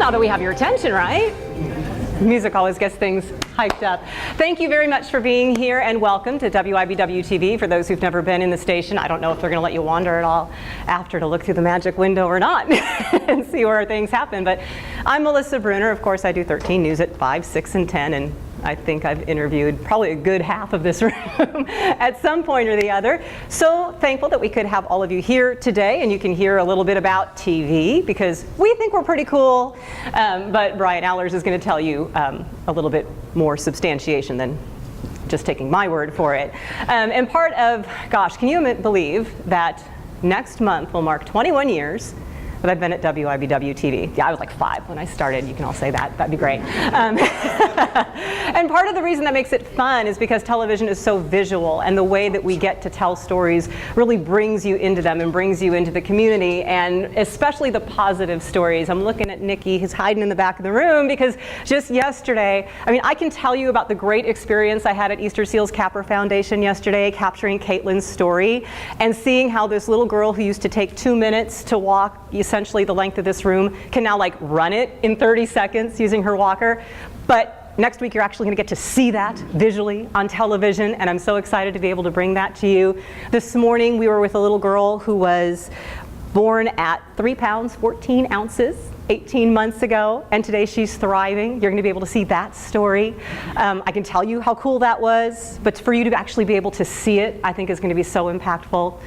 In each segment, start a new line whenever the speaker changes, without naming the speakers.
now that we have your attention, right? Music always gets things hyped up. Thank you very much for being here, and welcome to WIBW TV. For those who've never been in the station, I don't know if they're going to let you wander at all after to look through the magic window or not and see where things happen. But I'm Melissa Bruner. Of course, I do 13 News at 5, 6, and 10, and I think I've interviewed probably a good half of this room at some point or the other. So thankful that we could have all of you here today, and you can hear a little bit about TV because we think we're pretty cool. But Brian Allers is going to tell you a little bit more substantiation than just taking my word for it. And part of, gosh, can you believe that next month will mark 21 years that I've been at WIBW TV. Yeah, I was like 5 when I started. You can all say that. That'd be great. And part of the reason that makes it fun is because television is so visual, and the way that we get to tell stories really brings you into them and brings you into the community, and especially the positive stories. I'm looking at Nikki, who's hiding in the back of the room, because just yesterday, I mean, I can tell you about the great experience I had at Easter Seals Capper Foundation yesterday, capturing Caitlin's story and seeing how this little girl who used to take 2 minutes to walk essentially the length of this room can now like run it in 30 seconds using her walker. But next week you're actually going to get to see that visually on television, and I'm so excited to be able to bring that to you. This morning we were with a little girl who was born at 3 pounds 14 ounces 18 months ago, and today she's thriving. You're going to be able to see that story. I can tell you how cool that was, but for you to actually be able to see it, I think is going to be so impactful.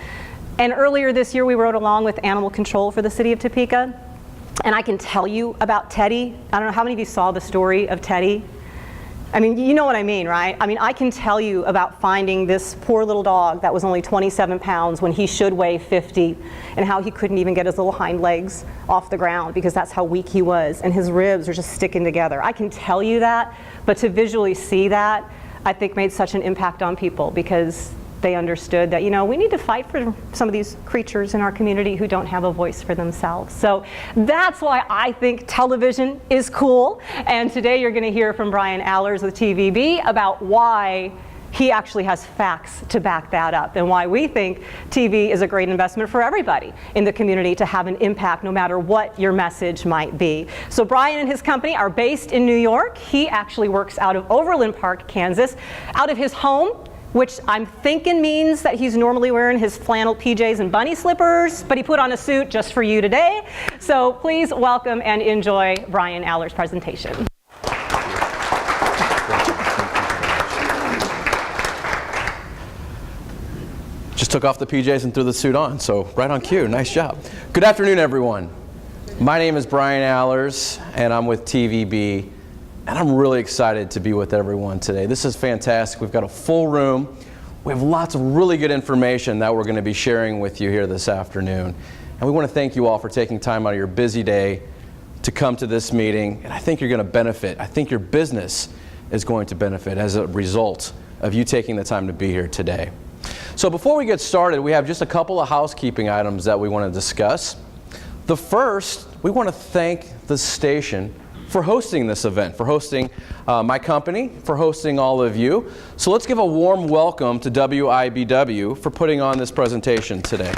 And earlier this year, we rode along with animal control for the city of Topeka. And I can tell you about Teddy. I don't know how many of you saw the story of Teddy. I mean, you know what I mean, right? I mean, I can tell you about finding this poor little dog that was only 27 pounds when he should weigh 50, and how he couldn't even get his little hind legs off the ground because that's how weak he was, and his ribs are just sticking together. I can tell you that, but to visually see that, I think made such an impact on people, because they understood that, you know, we need to fight for some of these creatures in our community who don't have a voice for themselves. So that's why I think television is cool. And today you're going to hear from Brian Allers with TVB about why he actually has facts to back that up, and why we think TV is a great investment for everybody in the community to have an impact no matter what your message might be. So Brian and his company are based in New York. He actually works out of Overland Park, Kansas, out of his home, which I'm thinking means that he's normally wearing his flannel PJs and bunny slippers, but he put on a suit just for you today. So please welcome and enjoy Brian Allers' presentation.
Just took off the PJs and threw the suit on, so right on cue. Nice job. Good afternoon, everyone. My name is Brian Allers, and I'm with TVB. And I'm really excited to be with everyone today. This is fantastic. We've got a full room. We have lots of really good information that we're going to be sharing with you here this afternoon. And we want to thank you all for taking time out of your busy day to come to this meeting. And I think you're going to benefit. I think your business is going to benefit as a result of you taking the time to be here today. So before we get started, we have just a couple of housekeeping items that we want to discuss. The first, we want to thank the station for hosting this event, for hosting my company, for hosting all of you. So let's give a warm welcome to WIBW for putting on this presentation today.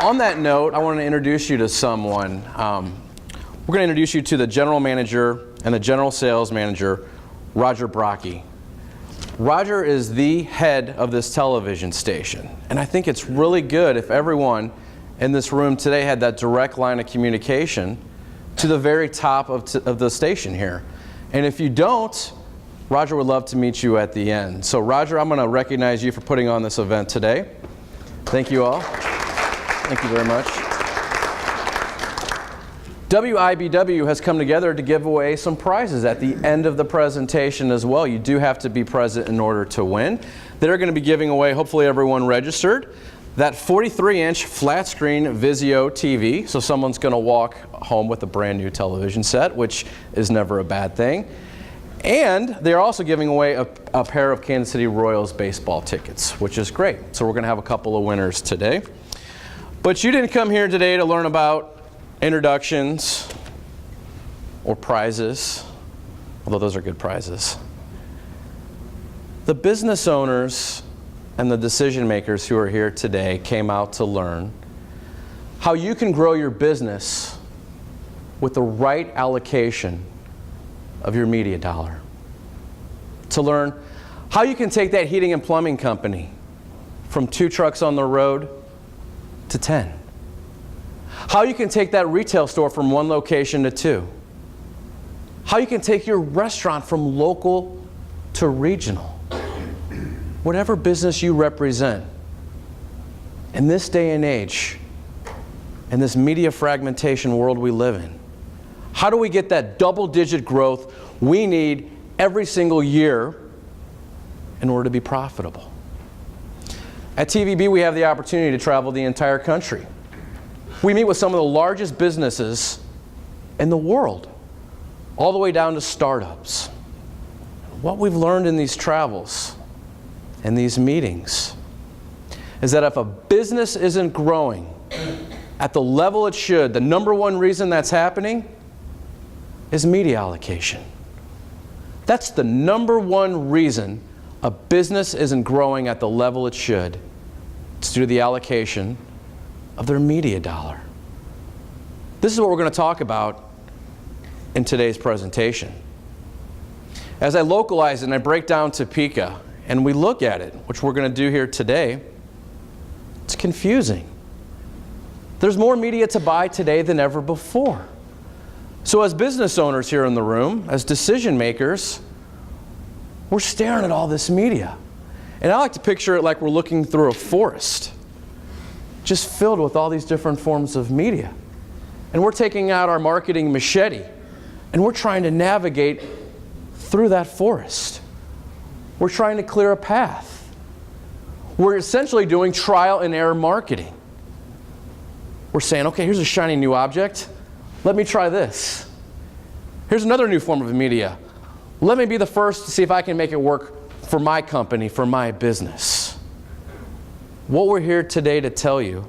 On that note, I want to introduce you to someone. We're going to introduce you to the general manager and the general sales manager, Roger Brocky. Roger is the head of this television station, and I think it's really good if everyone in this room today had that direct line of communication to the very top of the station here. And if you don't, Roger would love to meet you at the end. So Roger, I'm going to recognize you for putting on this event today. Thank you all. Thank you very much. WIBW has come together to give away some prizes at the end of the presentation as well. You do have to be present in order to win. They're going to be giving away, hopefully everyone registered, that 43-inch flat screen Vizio TV, so someone's going to walk home with a brand new television set, which is never a bad thing. And they're also giving away a pair of Kansas City Royals baseball tickets, which is great. So we're going to have a couple of winners today. But you didn't come here today to learn about introductions or prizes, although those are good prizes. The business owners and the decision makers who are here today came out to learn how you can grow your business with the right allocation of your media dollar. To learn how you can take that heating and plumbing company from 2 trucks on the road to 10. How you can take that retail store from 1 location to 2. How you can take your restaurant from local to regional. Whatever business you represent, in this day and age, in this media fragmentation world we live in, how do we get that double-digit growth we need every single year in order to be profitable? At TVB, we have the opportunity to travel the entire country. We meet with some of the largest businesses in the world, all the way down to startups. What we've learned in these travels and these meetings is that if a business isn't growing at the level it should, the number one reason that's happening is media allocation. That's the number one reason a business isn't growing at the level it should. It's due to the allocation of their media dollar. This is what we're going to talk about in today's presentation. As I localize it and I break down Topeka and we look at it, which we're going to do here today, it's confusing. There's more media to buy today than ever before. So as business owners here in the room, as decision makers, we're staring at all this media. And I like to picture it like we're looking through a forest, just filled with all these different forms of media. And we're taking out our marketing machete, and we're trying to navigate through that forest. We're trying to clear a path. We're essentially doing trial and error marketing. We're saying, okay, here's a shiny new object. Let me try this. Here's another new form of media. Let me be the first to see if I can make it work for my company, for my business. What we're here today to tell you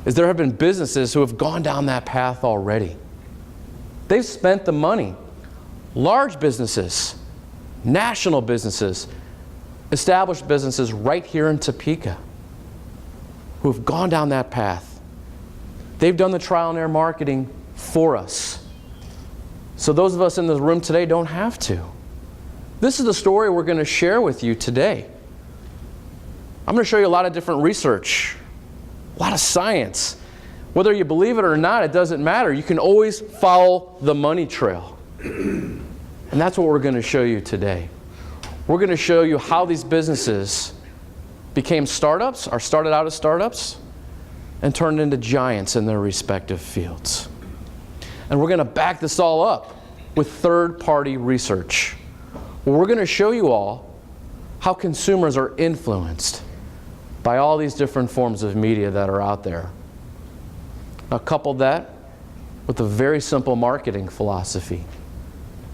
is there have been businesses who have gone down that path already. They've spent the money. Large businesses, national businesses, established businesses right here in Topeka who have gone down that path. They've done the trial and error marketing for us. So those of us in the room today don't have to. This is the story we're going to share with you today. I'm going to show you a lot of different research, a lot of science. Whether you believe it or not, it doesn't matter. You can always follow the money trail. And that's what we're going to show you today. We're going to show you how these businesses became startups, or started out as startups, and turned into giants in their respective fields. And we're going to back this all up with third-party research. Well, we're going to show you all how consumers are influenced by all these different forms of media that are out there. Now, couple that with a very simple marketing philosophy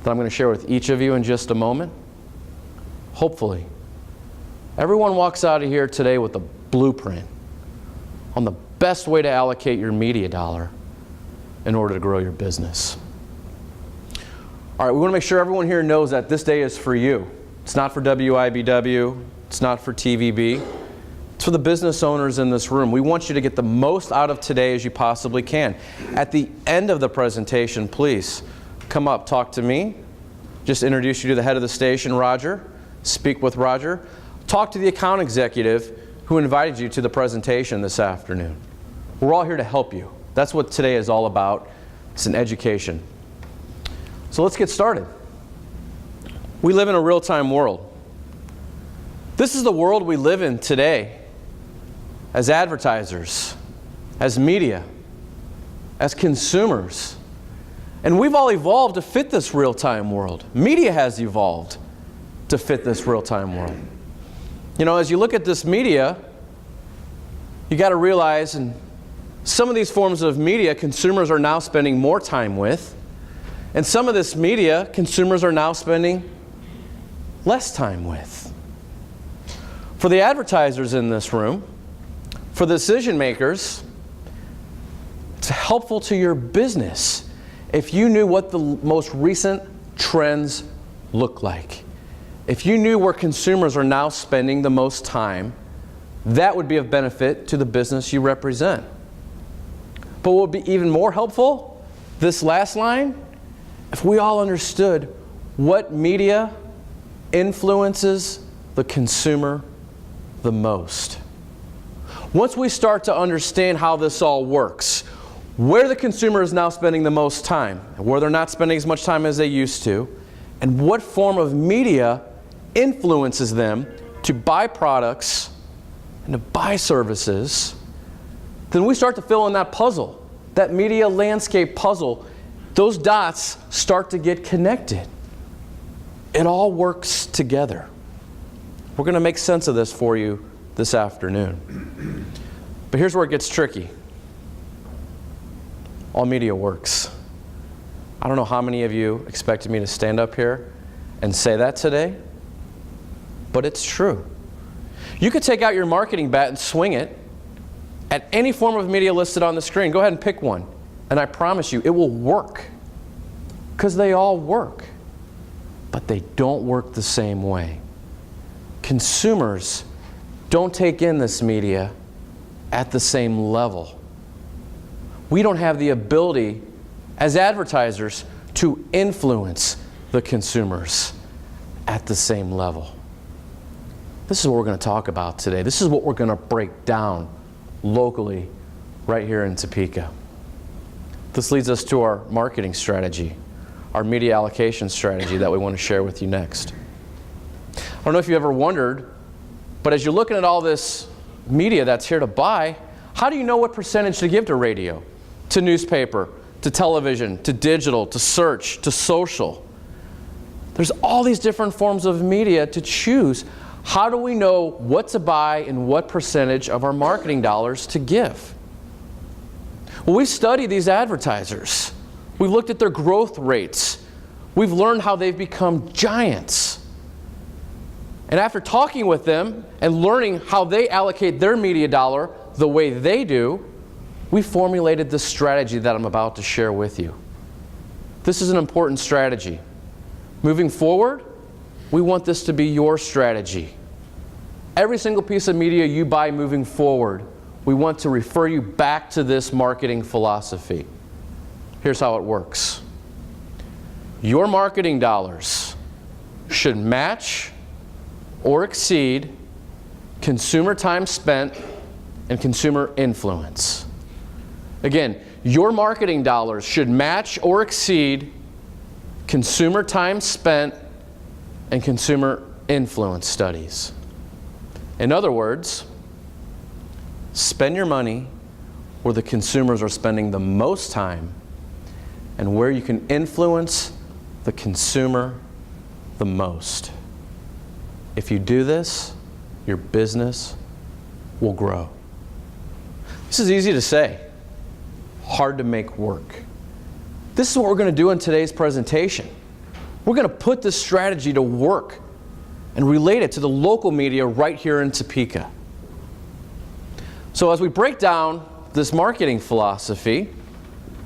that I'm going to share with each of you in just a moment. Hopefully, everyone walks out of here today with a blueprint on the best way to allocate your media dollar in order to grow your business. All right, we want to make sure everyone here knows that this day is for you. It's not for WIBW. It's not for TVB. It's for the business owners in this room. We want you to get the most out of today as you possibly can. At the end of the presentation, please come up, talk to me. Just introduce you to the head of the station, Roger. Speak with Roger. Talk to the account executive who invited you to the presentation this afternoon. We're all here to help you. That's what today is all about. It's an education. So let's get started. We live in a real-time world. This is the world we live in today as advertisers, as media, as consumers. And we've all evolved to fit this real-time world. Media has evolved to fit this real-time world. You know, as you look at this media, you got to realize, and some of these forms of media consumers are now spending more time with, and some of this media consumers are now spending less time with. For the advertisers in this room, for the decision makers, it's helpful to your business if you knew what the most recent trends look like. If you knew where consumers are now spending the most time, that would be of benefit to the business you represent. But what would be even more helpful, this last line, if we all understood what media influences the consumer the most. Once we start to understand how this all works, where the consumer is now spending the most time, and where they're not spending as much time as they used to, and what form of media influences them to buy products and to buy services, then we start to fill in that puzzle, that media landscape puzzle. Those dots start to get connected. It all works together. We're going to make sense of this for you this afternoon. But here's where it gets tricky. All media works. I don't know how many of you expected me to stand up here and say that today, but it's true. You could take out your marketing bat and swing it at any form of media listed on the screen. Go ahead and pick one, and I promise you it will work, because they all work, but they don't work the same way. Consumers don't take in this media at the same level. We don't have the ability as advertisers to influence the consumers at the same level. This is what we're going to talk about today. This is what we're going to break down locally right here in Topeka. This leads us to our marketing strategy, our media allocation strategy that we want to share with you next. I don't know if you ever wondered, but as you're looking at all this media that's here to buy, how do you know what percentage to give to radio, to newspaper, to television, to digital, to search, to social? There's all these different forms of media to choose. How do we know what to buy and what percentage of our marketing dollars to give? Well, we've studied these advertisers. We've looked at their growth rates. We've learned how they've become giants. And after talking with them and learning how they allocate their media dollar the way they do, we formulated the strategy that I'm about to share with you. This is an important strategy. Moving forward, we want this to be your strategy. Every single piece of media you buy moving forward, we want to refer you back to this marketing philosophy. Here's how it works. Your marketing dollars should match or exceed consumer time spent and consumer influence. Again, your marketing dollars should match or exceed consumer time spent and consumer influence studies. In other words, spend your money where the consumers are spending the most time and where you can influence the consumer the most. If you do this, your business will grow. This is easy to say, hard to make work. This is what we're going to do in today's presentation. We're going to put this strategy to work and relate it to the local media right here in Topeka. So as we break down this marketing philosophy,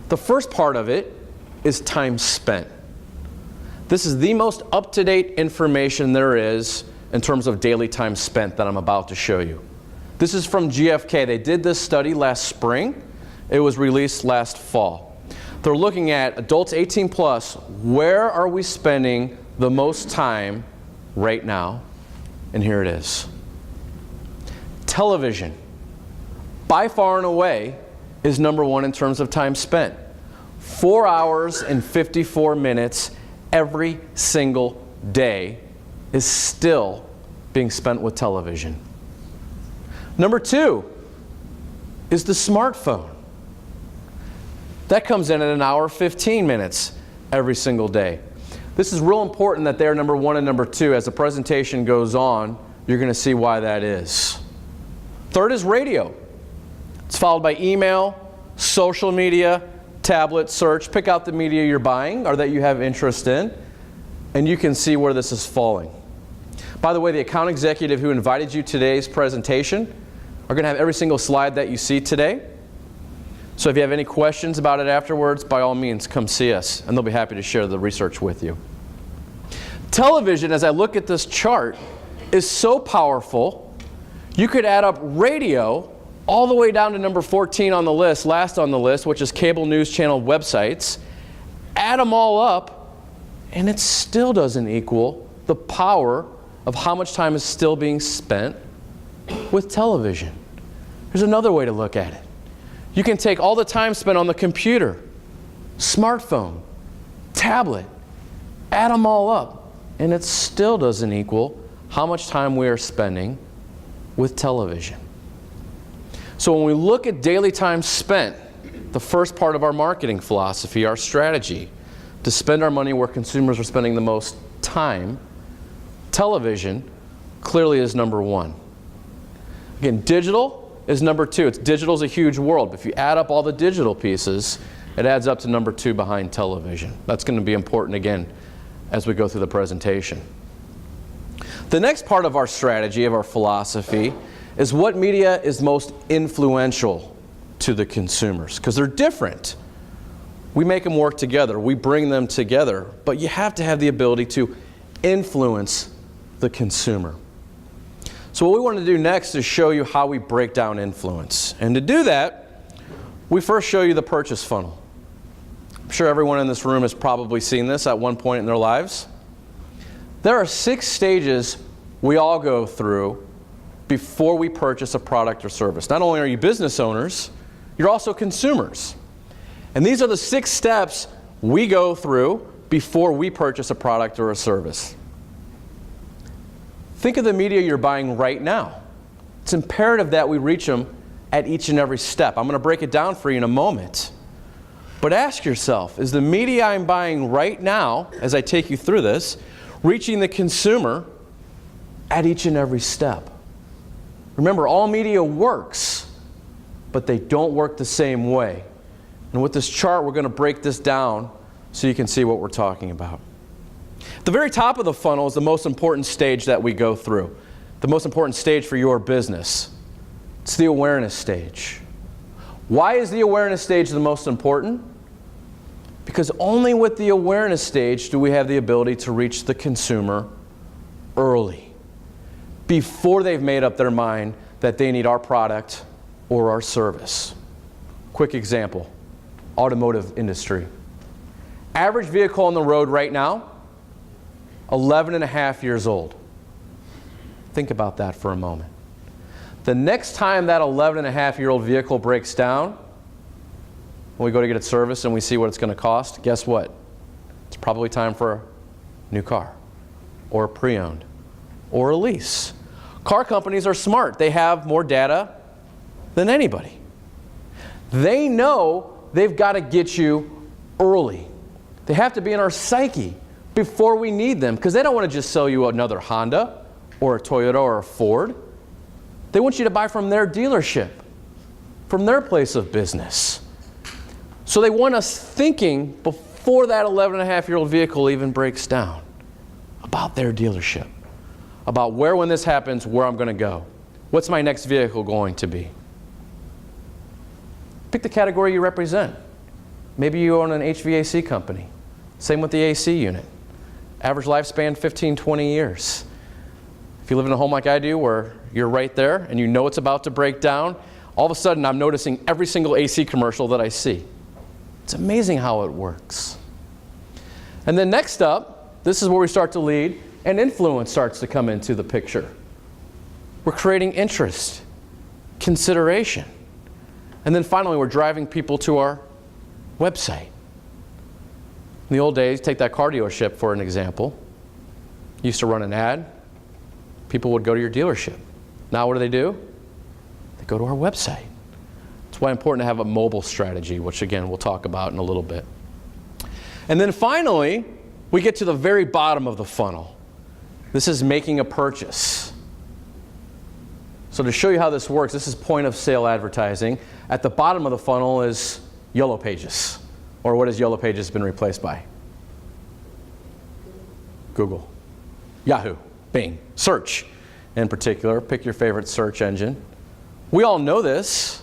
the first part of it is time spent. This is the most up-to-date information there is in terms of daily time spent that I'm about to show you. This is from GfK. They did this study last spring. It was released last fall. They're looking at adults 18 plus, where are we spending the most time right now? And here it is. Television, by far and away, is number one in terms of time spent. 4 hours and 54 minutes every single day is still being spent with television. Number two is the smartphone. That comes in at 1 hour 15 minutes every single day. This is real important that they're number one and number two. As the presentation goes on, you're going to see why that is. Third is radio. It's followed by email, social media, tablet, search. Pick out the media you're buying or that you have interest in, and you can see where this is falling. By the way, the account executive who invited you to today's presentation are going to have every single slide that you see today. So if you have any questions about it afterwards, by all means, come see us, and they'll be happy to share the research with you. Television, as I look at this chart, is so powerful, you could add up radio all the way down to number 14 on the list, last on the list, which is cable news channel websites. Add them all up, and it still doesn't equal the power of how much time is still being spent with television. There's another way to look at it. You can take all the time spent on the computer, smartphone, tablet, add them all up, and it still doesn't equal how much time we are spending with television. So when we look at daily time spent, the first part of our marketing philosophy, our strategy, to spend our money where consumers are spending the most time, television clearly is number one. Again, digital is number two. Digital is a huge world. If you add up all the digital pieces, it adds up to number two behind television. That's going to be important again as we go through the presentation. The next part of our strategy, of our philosophy, is what media is most influential to the consumers, because they're different. We make them work together. We bring them together. But you have to have the ability to influence the consumer. So what we want to do next is show you how we break down influence. And to do that, we first show you the purchase funnel. I'm sure everyone in this room has probably seen this at one point in their lives. There are 6 stages we all go through before we purchase a product or service. Not only are you business owners, you're also consumers. And these are the 6 steps we go through before we purchase a product or a service. Think of the media you're buying right now. It's imperative that we reach them at each and every step. I'm going to break it down for you in a moment. But ask yourself, is the media I'm buying right now, as I take you through this, reaching the consumer at each and every step? Remember, all media works, but they don't work the same way. And with this chart, we're going to break this down so you can see what we're talking about. The very top of the funnel is the most important stage that we go through, the most important stage for your business. It's the awareness stage. Why is the awareness stage the most important? Because only with the awareness stage do we have the ability to reach the consumer early, before they've made up their mind that they need our product or our service. Quick example, automotive industry. Average vehicle on the road right now, 11 and a half years old. Think about that for a moment. The next time that 11 and a half year old vehicle breaks down, when we go to get it serviced and we see what it's going to cost, guess what? It's probably time for a new car, or a pre-owned, or a lease. Car companies are smart. They have more data than anybody. They know they've got to get you early. They have to be in our psyche before we need them, because they don't want to just sell you another Honda or a Toyota or a Ford. They want you to buy from their dealership, from their place of business. So they want us thinking before that 11-and-a-half-year-old vehicle even breaks down about their dealership, about where, when this happens, where I'm going to go. What's my next vehicle going to be? Pick the category you represent. Maybe you own an HVAC company. Same with the AC unit. Average lifespan, 15, 20 years. If you live in a home like I do, where you're right there and you know it's about to break down, all of a sudden I'm noticing every single AC commercial that I see. It's amazing how it works. And then next up, this is where we start to lead, and influence starts to come into the picture. We're creating interest, consideration. And then finally, we're driving people to our website. In the old days, take that car dealership for an example. You used to run an ad. People would go to your dealership. Now what do? They go to our website. That's why it's important to have a mobile strategy, which again, we'll talk about in a little bit. And then finally, we get to the very bottom of the funnel. This is making a purchase. So to show you how this works, this is point of sale advertising. At the bottom of the funnel is Yellow Pages. Or what has Yellow Pages been replaced by? Google, Yahoo, Bing, search in particular. Pick your favorite search engine. We all know this.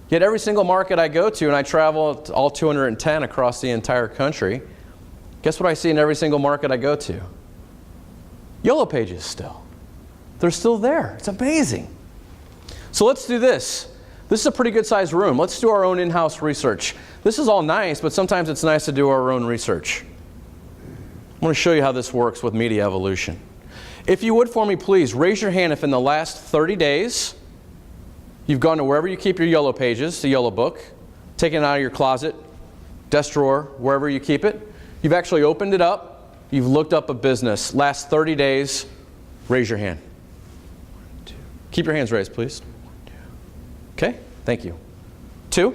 Yet every single market I go to, and I travel all 210 across the entire country, guess what I see in every single market I go to? Yellow Pages still. They're still there. It's amazing. So let's do this. This is a pretty good sized room. Let's do our own in-house research. This is all nice, but sometimes it's nice to do our own research. I want to show you how this works with media evolution. If you would for me, please, raise your hand if in the last 30 days you've gone to wherever you keep your yellow pages, the yellow book, taken it out of your closet, desk drawer, wherever you keep it. You've actually opened it up. You've looked up a business. Last 30 days, raise your hand. 1, 2. Keep your hands raised, please. 1, 2. Okay, thank you. 2.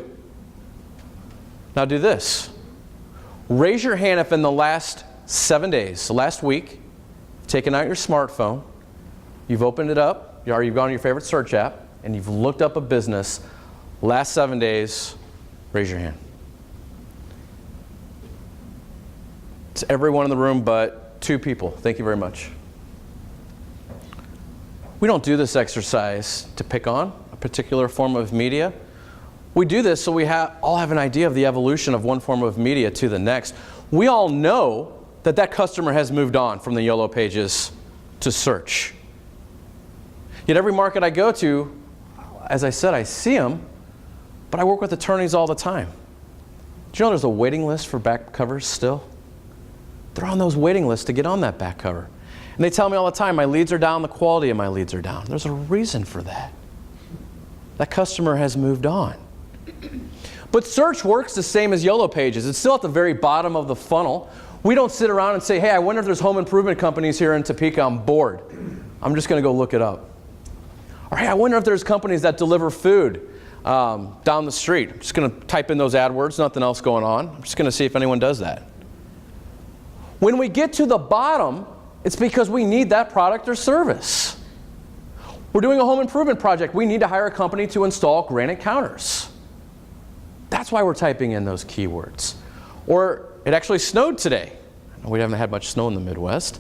Now do this. Raise your hand if in the last 7 days, the last week, you've taken out your smartphone, you've opened it up, or you've gone to your favorite search app, and you've looked up a business. Last 7 days, raise your hand. It's everyone in the room but 2 people. Thank you very much. We don't do this exercise to pick on a particular form of media. We do this so we all have an idea of the evolution of one form of media to the next. We all know that customer has moved on from the yellow pages to search. Yet every market I go to, as I said, I see them, but I work with attorneys all the time. Do you know there's a waiting list for back covers still? They're on those waiting lists to get on that back cover. And they tell me all the time, my leads are down, the quality of my leads are down. There's a reason for that. That customer has moved on. But search works the same as yellow pages. It's still at the very bottom of the funnel. We don't sit around and say, hey, I wonder if there's home improvement companies here in Topeka. I'm bored. I'm just going to go look it up. Or hey, I wonder if there's companies that deliver food down the street. I'm just going to type in those AdWords, nothing else going on. I'm just going to see if anyone does that. When we get to the bottom, it's because we need that product or service. We're doing a home improvement project. We need to hire a company to install granite counters. That's why we're typing in those keywords. Or it actually snowed today. We haven't had much snow in the Midwest.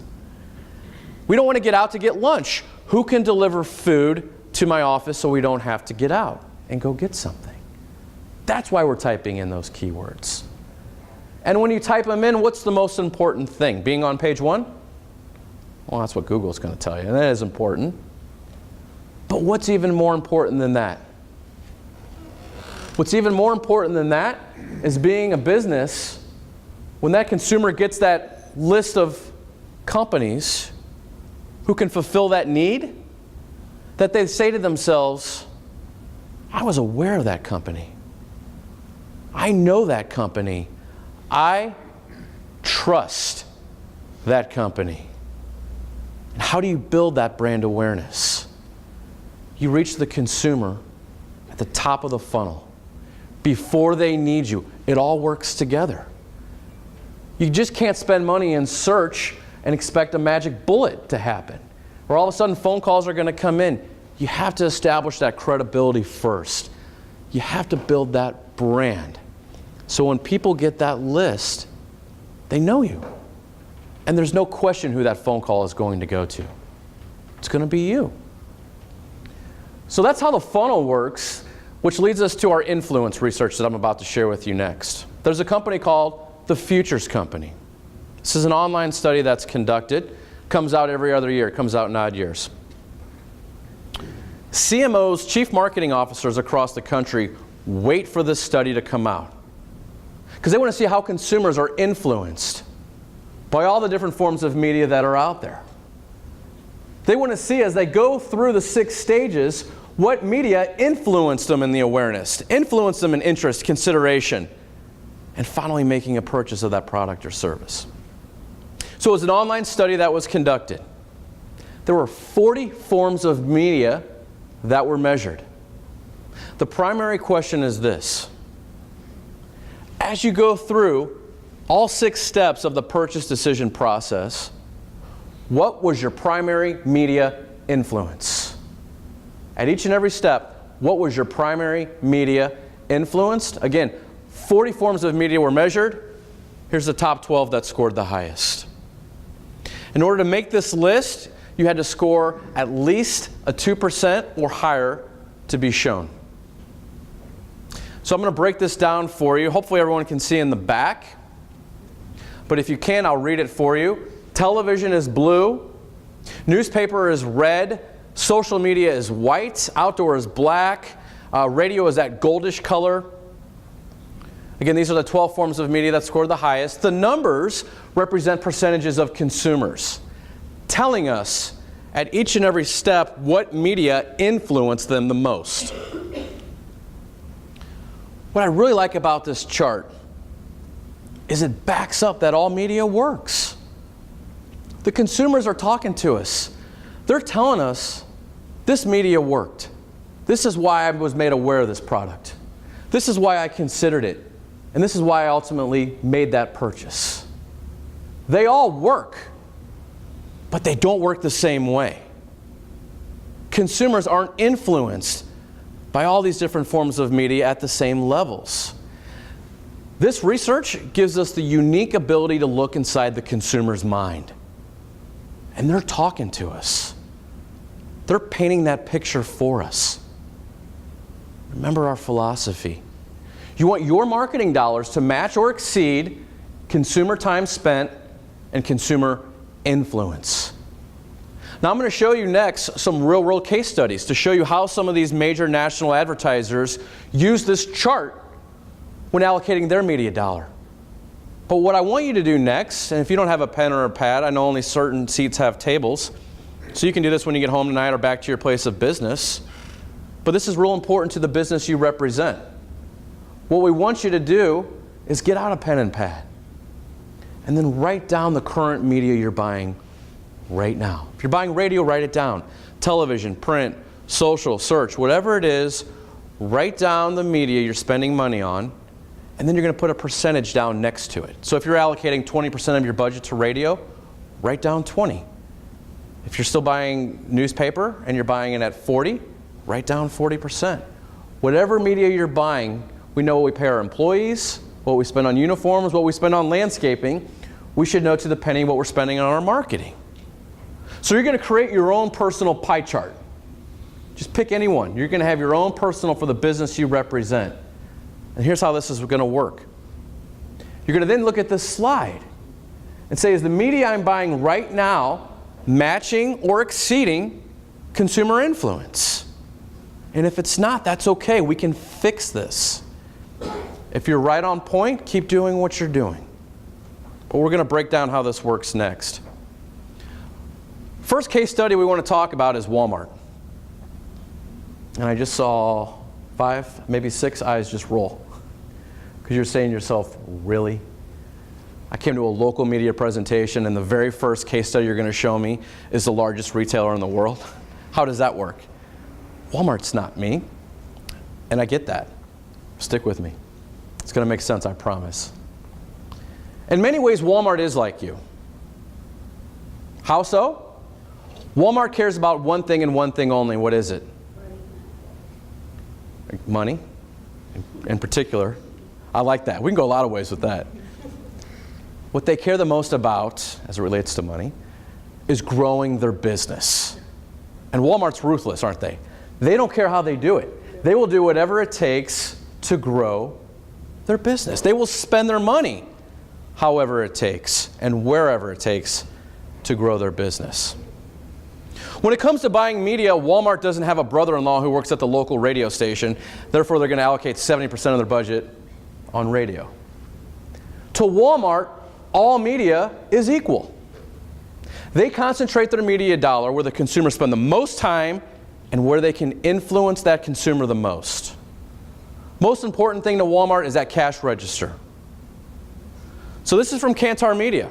We don't want to get out to get lunch. Who can deliver food to my office so we don't have to get out and go get something? That's why we're typing in those keywords. And when you type them in, what's the most important thing? Being on page 1? Well, that's what Google's going to tell you, and that is important. But what's even more important than that? What's even more important than that is being a business, when that consumer gets that list of companies who can fulfill that need, that they say to themselves, I was aware of that company. I know that company. I trust that company. And how do you build that brand awareness? You reach the consumer at the top of the funnel before they need you. It all works together. You just can't spend money in search and expect a magic bullet to happen, or all of a sudden phone calls are going to come in. You have to establish that credibility first. You have to build that brand. So when people get that list, they know you. And there's no question who that phone call is going to go to. It's going to be you. So that's how the funnel works, which leads us to our influence research that I'm about to share with you next. There's a company called the Futures Company. This is an online study that's conducted. Comes out every other year. It comes out in odd years. CMOs, chief marketing officers across the country, wait for this study to come out, because they want to see how consumers are influenced by all the different forms of media that are out there. They want to see, as they go through the 6 stages, what media influenced them in the awareness, influenced them in interest, consideration, and finally making a purchase of that product or service. So it was an online study that was conducted. There were 40 forms of media that were measured. The primary question is this: as you go through all 6 steps of the purchase decision process, what was your primary media influence? At each and every step, what was your primary media influenced? Again, 40 forms of media were measured. Here's the top 12 that scored the highest. In order to make this list, you had to score at least a 2% or higher to be shown. So I'm going to break this down for you. Hopefully everyone can see in the back. But if you can, I'll read it for you. Television is blue. Newspaper is red. Social media is white, outdoor is black, radio is that goldish color. Again, these are the 12 forms of media that scored the highest. The numbers represent percentages of consumers, telling us at each and every step what media influenced them the most. What I really like about this chart is it backs up that all media works. The consumers are talking to us. They're telling us this media worked. This is why I was made aware of this product. This is why I considered it. And this is why I ultimately made that purchase. They all work, but they don't work the same way. Consumers aren't influenced by all these different forms of media at the same levels. This research gives us the unique ability to look inside the consumer's mind. And they're talking to us. They're painting that picture for us. Remember our philosophy. You want your marketing dollars to match or exceed consumer time spent and consumer influence. Now I'm going to show you next some real-world case studies to show you how some of these major national advertisers use this chart when allocating their media dollar. But what I want you to do next, and if you don't have a pen or a pad, I know only certain seats have tables, so you can do this when you get home tonight or back to your place of business, but this is real important to the business you represent. What we want you to do is get out a pen and pad and then write down the current media you're buying right now. If you're buying radio, write it down. Television, print, social, search, whatever it is, write down the media you're spending money on, and then you're going to put a percentage down next to it. So if you're allocating 20% of your budget to radio, write down 20. If you're still buying newspaper and you're buying it at 40, write down 40%. Whatever media you're buying, we know what we pay our employees, what we spend on uniforms, what we spend on landscaping. We should know to the penny what we're spending on our marketing. So you're going to create your own personal pie chart. Just pick any one. You're going to have your own personal for the business you represent. And here's how this is going to work. You're going to then look at this slide and say, is the media I'm buying right now matching or exceeding consumer influence? And if it's not, that's okay. We can fix this. If you're right on point, keep doing what you're doing. But we're going to break down how this works next. First case study we want to talk about is Walmart. And I just saw 5, maybe 6 eyes just roll. Because you're saying to yourself, really? I came to a local media presentation and the very first case study you're going to show me is the largest retailer in the world? How does that work? Walmart's not me. And I get that. Stick with me. It's going to make sense, I promise. In many ways, Walmart is like you. How so? Walmart cares about one thing and one thing only. What is it? Money. In particular. I like that. We can go a lot of ways with that. What they care the most about, as it relates to money, is growing their business. And Walmart's ruthless, aren't they? They don't care how they do it. They will do whatever it takes to grow their business. They will spend their money however it takes and wherever it takes to grow their business. When it comes to buying media, Walmart doesn't have a brother-in-law who works at the local radio station. Therefore, they're going to allocate 70% of their budget on radio. To Walmart, all media is equal. They concentrate their media dollar where the consumers spend the most time and where they can influence that consumer the most. Most important thing to Walmart is that cash register. So this is from Kantar Media.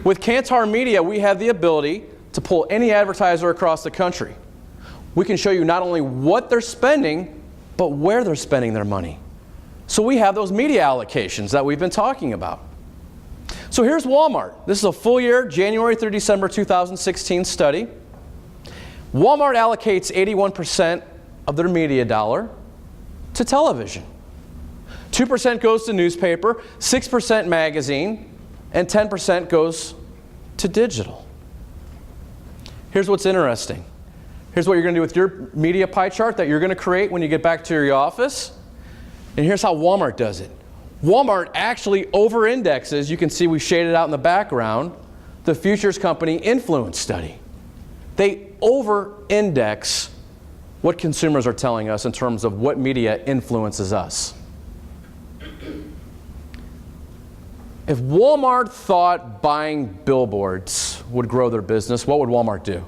With Kantar Media, we have the ability to pull any advertiser across the country. We can show you not only what they're spending, but where they're spending their money. So we have those media allocations that we've been talking about. So here's Walmart. This is a full year, January through December 2016 study. Walmart allocates 81% of their media dollar to television. 2% goes to newspaper, 6% magazine, and 10% goes to digital. Here's what's interesting. Here's what you're going to do with your media pie chart that you're going to create when you get back to your office. And here's how Walmart does it. Walmart actually over-indexes, you can see we shaded out in the background, the Futures Company Influence Study. They over-index what consumers are telling us in terms of what media influences us. If Walmart thought buying billboards would grow their business, what would Walmart do?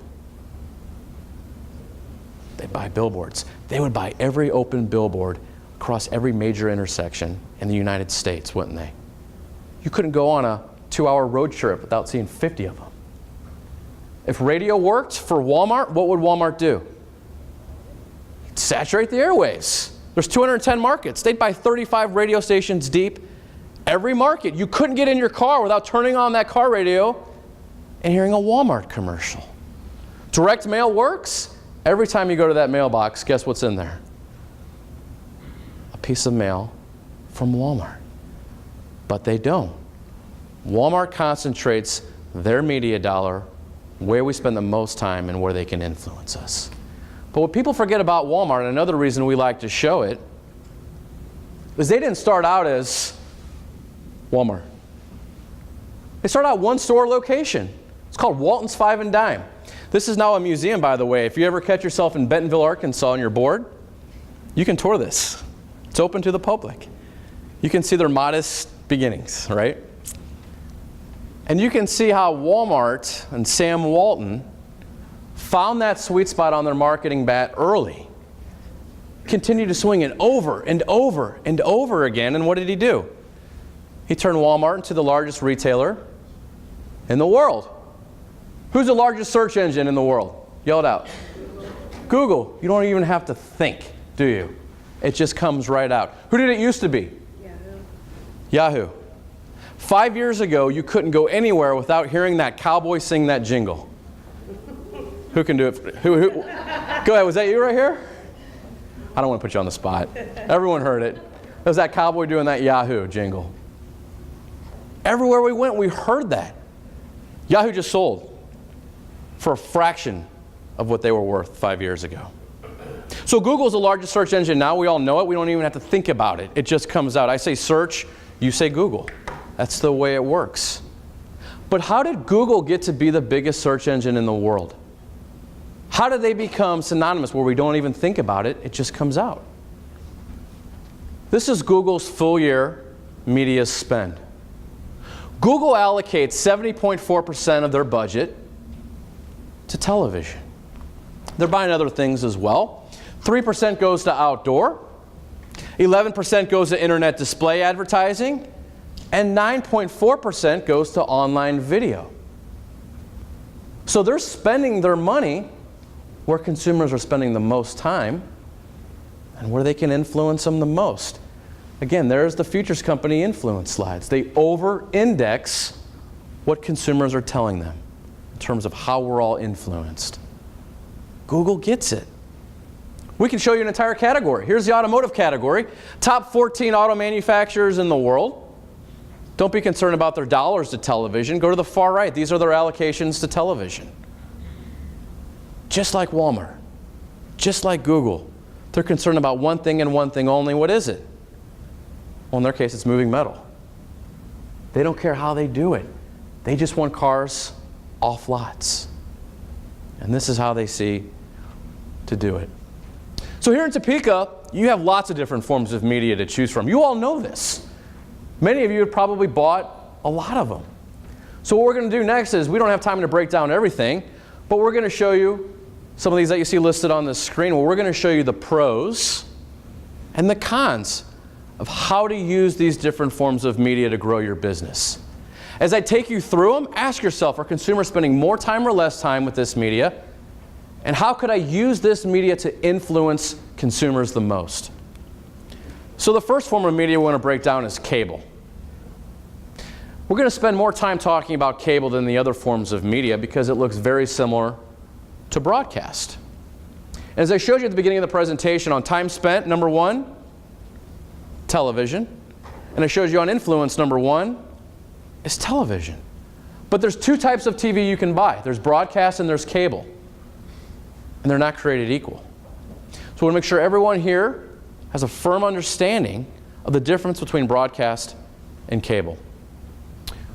They'd buy billboards. They would buy every open billboard across every major intersection in the United States, wouldn't they? You couldn't go on a 2-hour road trip without seeing 50 of them. If radio worked for Walmart, what would Walmart do? Saturate the airwaves. There's 210 markets. They'd buy 35 radio stations deep. Every market. You couldn't get in your car without turning on that car radio and hearing a Walmart commercial. Direct mail works. Every time you go to that mailbox, guess what's in there? A piece of mail from Walmart. But they don't. Walmart concentrates their media dollar where we spend the most time and where they can influence us. But what people forget about Walmart, and another reason we like to show it, is they didn't start out as Walmart. They started out one store location. It's called Walton's 5 and Dime. This is now a museum, by the way. If you ever catch yourself in Bentonville, Arkansas and you're bored, you can tour this. It's open to the public. You can see their modest beginnings, right? And you can see how Walmart and Sam Walton found that sweet spot on their marketing bat early. Continued to swing it over and over and over again. And what did he do? He turned Walmart into the largest retailer in the world. Who's the largest search engine in the world? Yell it out. Google. You don't even have to think, do you? It just comes right out. Who did it used to be? Yahoo. 5 years ago, you couldn't go anywhere without hearing that cowboy sing that jingle. Who can do it? Who? Go ahead. Was that you right here? I don't want to put you on the spot. Everyone heard it. It was that cowboy doing that Yahoo jingle. Everywhere we went, we heard that. Yahoo just sold for a fraction of what they were worth 5 years ago. So Google's the largest search engine now. We all know it. We don't even have to think about it. It just comes out. I say search, you say Google. That's the way it works. But how did Google get to be the biggest search engine in the world? How did they become synonymous where we don't even think about it? It just comes out. This is Google's full year media spend. Google allocates 70.4% of their budget to television. They're buying other things as well. 3% goes to outdoor, 11% goes to internet display advertising, and 9.4% goes to online video. So they're spending their money where consumers are spending the most time and where they can influence them the most. Again, there's the Futures Company influence slides. They over-index what consumers are telling them in terms of how we're all influenced. Google gets it. We can show you an entire category. Here's the automotive category. Top 14 auto manufacturers in the world. Don't be concerned about their dollars to television. Go to the far right. These are their allocations to television. Just like Walmart, just like Google, they're concerned about one thing and one thing only. What is it? Well, in their case, it's moving metal. They don't care how they do it. They just want cars off lots. And this is how they see to do it. So here in Topeka, you have lots of different forms of media to choose from. You all know this. Many of you have probably bought a lot of them. So what we're going to do next is, we don't have time to break down everything, but we're going to show you some of these that you see listed on the screen. Well, we're going to show you the pros and the cons of how to use these different forms of media to grow your business. As I take you through them, ask yourself, are consumers spending more time or less time with this media? And how could I use this media to influence consumers the most? So the first form of media we want to break down is cable. We're going to spend more time talking about cable than the other forms of media because it looks very similar to broadcast. As I showed you at the beginning of the presentation, on time spent, number one, television. And I showed you on influence, number one, is television. But there's two types of TV you can buy. There's broadcast and there's cable. And they're not created equal. So we want to make sure everyone here has a firm understanding of the difference between broadcast and cable.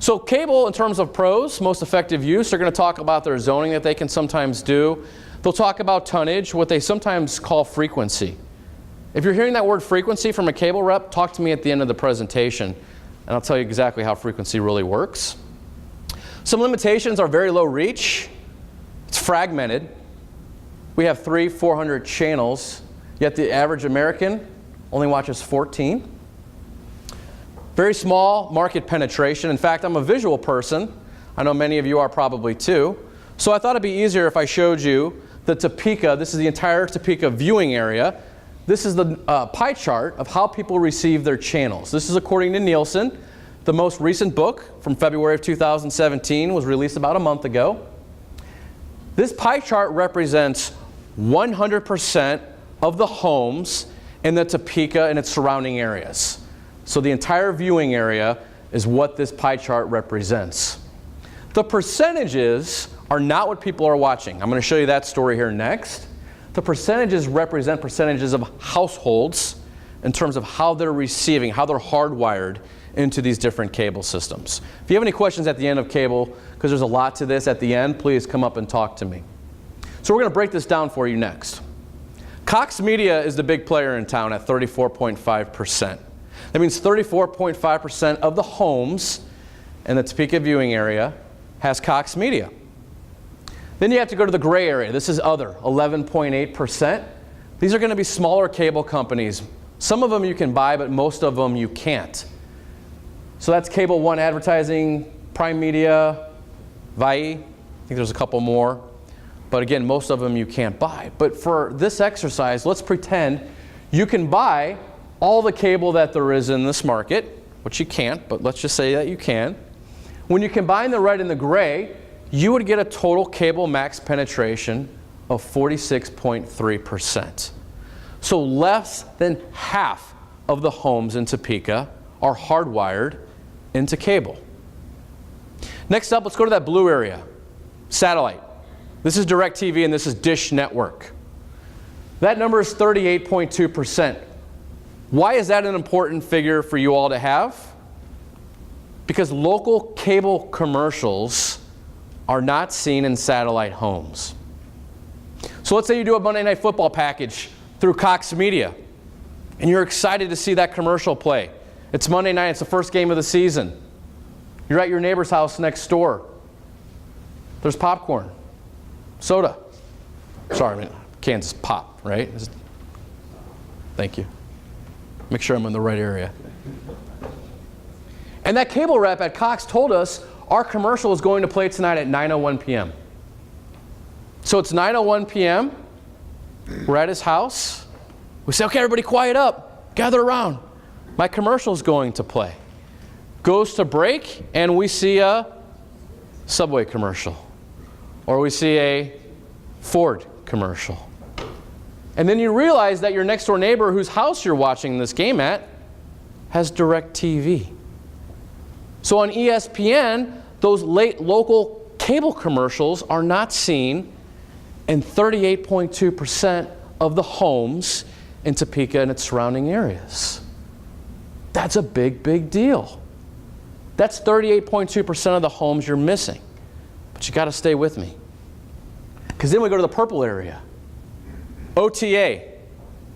So cable, in terms of pros, most effective use, they're going to talk about their zoning that they can sometimes do. They'll talk about tonnage, what they sometimes call frequency. If you're hearing that word frequency from a cable rep, talk to me at the end of the presentation, and I'll tell you exactly how frequency really works. Some limitations are very low reach. It's fragmented. We have 400 channels, yet the average American only watches 14. Very small market penetration. In fact, I'm a visual person. I know many of you are probably too. So I thought it'd be easier if I showed you the Topeka. This is the entire Topeka viewing area. This is the pie chart of how people receive their channels. This is according to Nielsen. The most recent book from February of 2017 was released about a month ago. This pie chart represents 100% of the homes in the Topeka and its surrounding areas. So the entire viewing area is what this pie chart represents. The percentages are not what people are watching. I'm going to show you that story here next. The percentages represent percentages of households in terms of how they're receiving, how they're hardwired into these different cable systems. If you have any questions at the end of cable, because there's a lot to this at the end, please come up and talk to me. So we're going to break this down for you next. Cox Media is the big player in town at 34.5%. That means 34.5% of the homes in the Topeka viewing area has Cox Media. Then you have to go to the gray area. This is other, 11.8%. These are going to be smaller cable companies. Some of them you can buy, but most of them you can't. So that's Cable One Advertising, Prime Media, VIE. I think there's a couple more. But again, most of them you can't buy. But for this exercise, let's pretend you can buy all the cable that there is in this market, which you can't, but let's just say that you can. When you combine the red and the gray, you would get a total cable max penetration of 46.3%. So less than half of the homes in Topeka are hardwired into cable. Next up, let's go to that blue area, satellite. This is DirecTV and this is Dish Network. That number is 38.2%. Why is that an important figure for you all to have? Because local cable commercials are not seen in satellite homes. So let's say you do a Monday Night Football package through Cox Media, and you're excited to see that commercial play. It's Monday night, it's the first game of the season. You're at your neighbor's house next door. There's popcorn, soda. Sorry, I mean, Kansas pop, right? Thank you. Make sure I'm in the right area. And that cable rep at Cox told us our commercial is going to play tonight at 9:01 p.m. So it's 9:01 p.m. We're at his house. We say, okay, everybody quiet up. Gather around. My commercial is going to play. Goes to break, and we see a Subway commercial. Or we see a Ford commercial. And then you realize that your next door neighbor whose house you're watching this game at has DirecTV. So on ESPN, those late local cable commercials are not seen in 38.2% of the homes in Topeka and its surrounding areas. That's a big, big deal. That's 38.2% of the homes you're missing. But you got to stay with me. Because then we go to the purple area. OTA.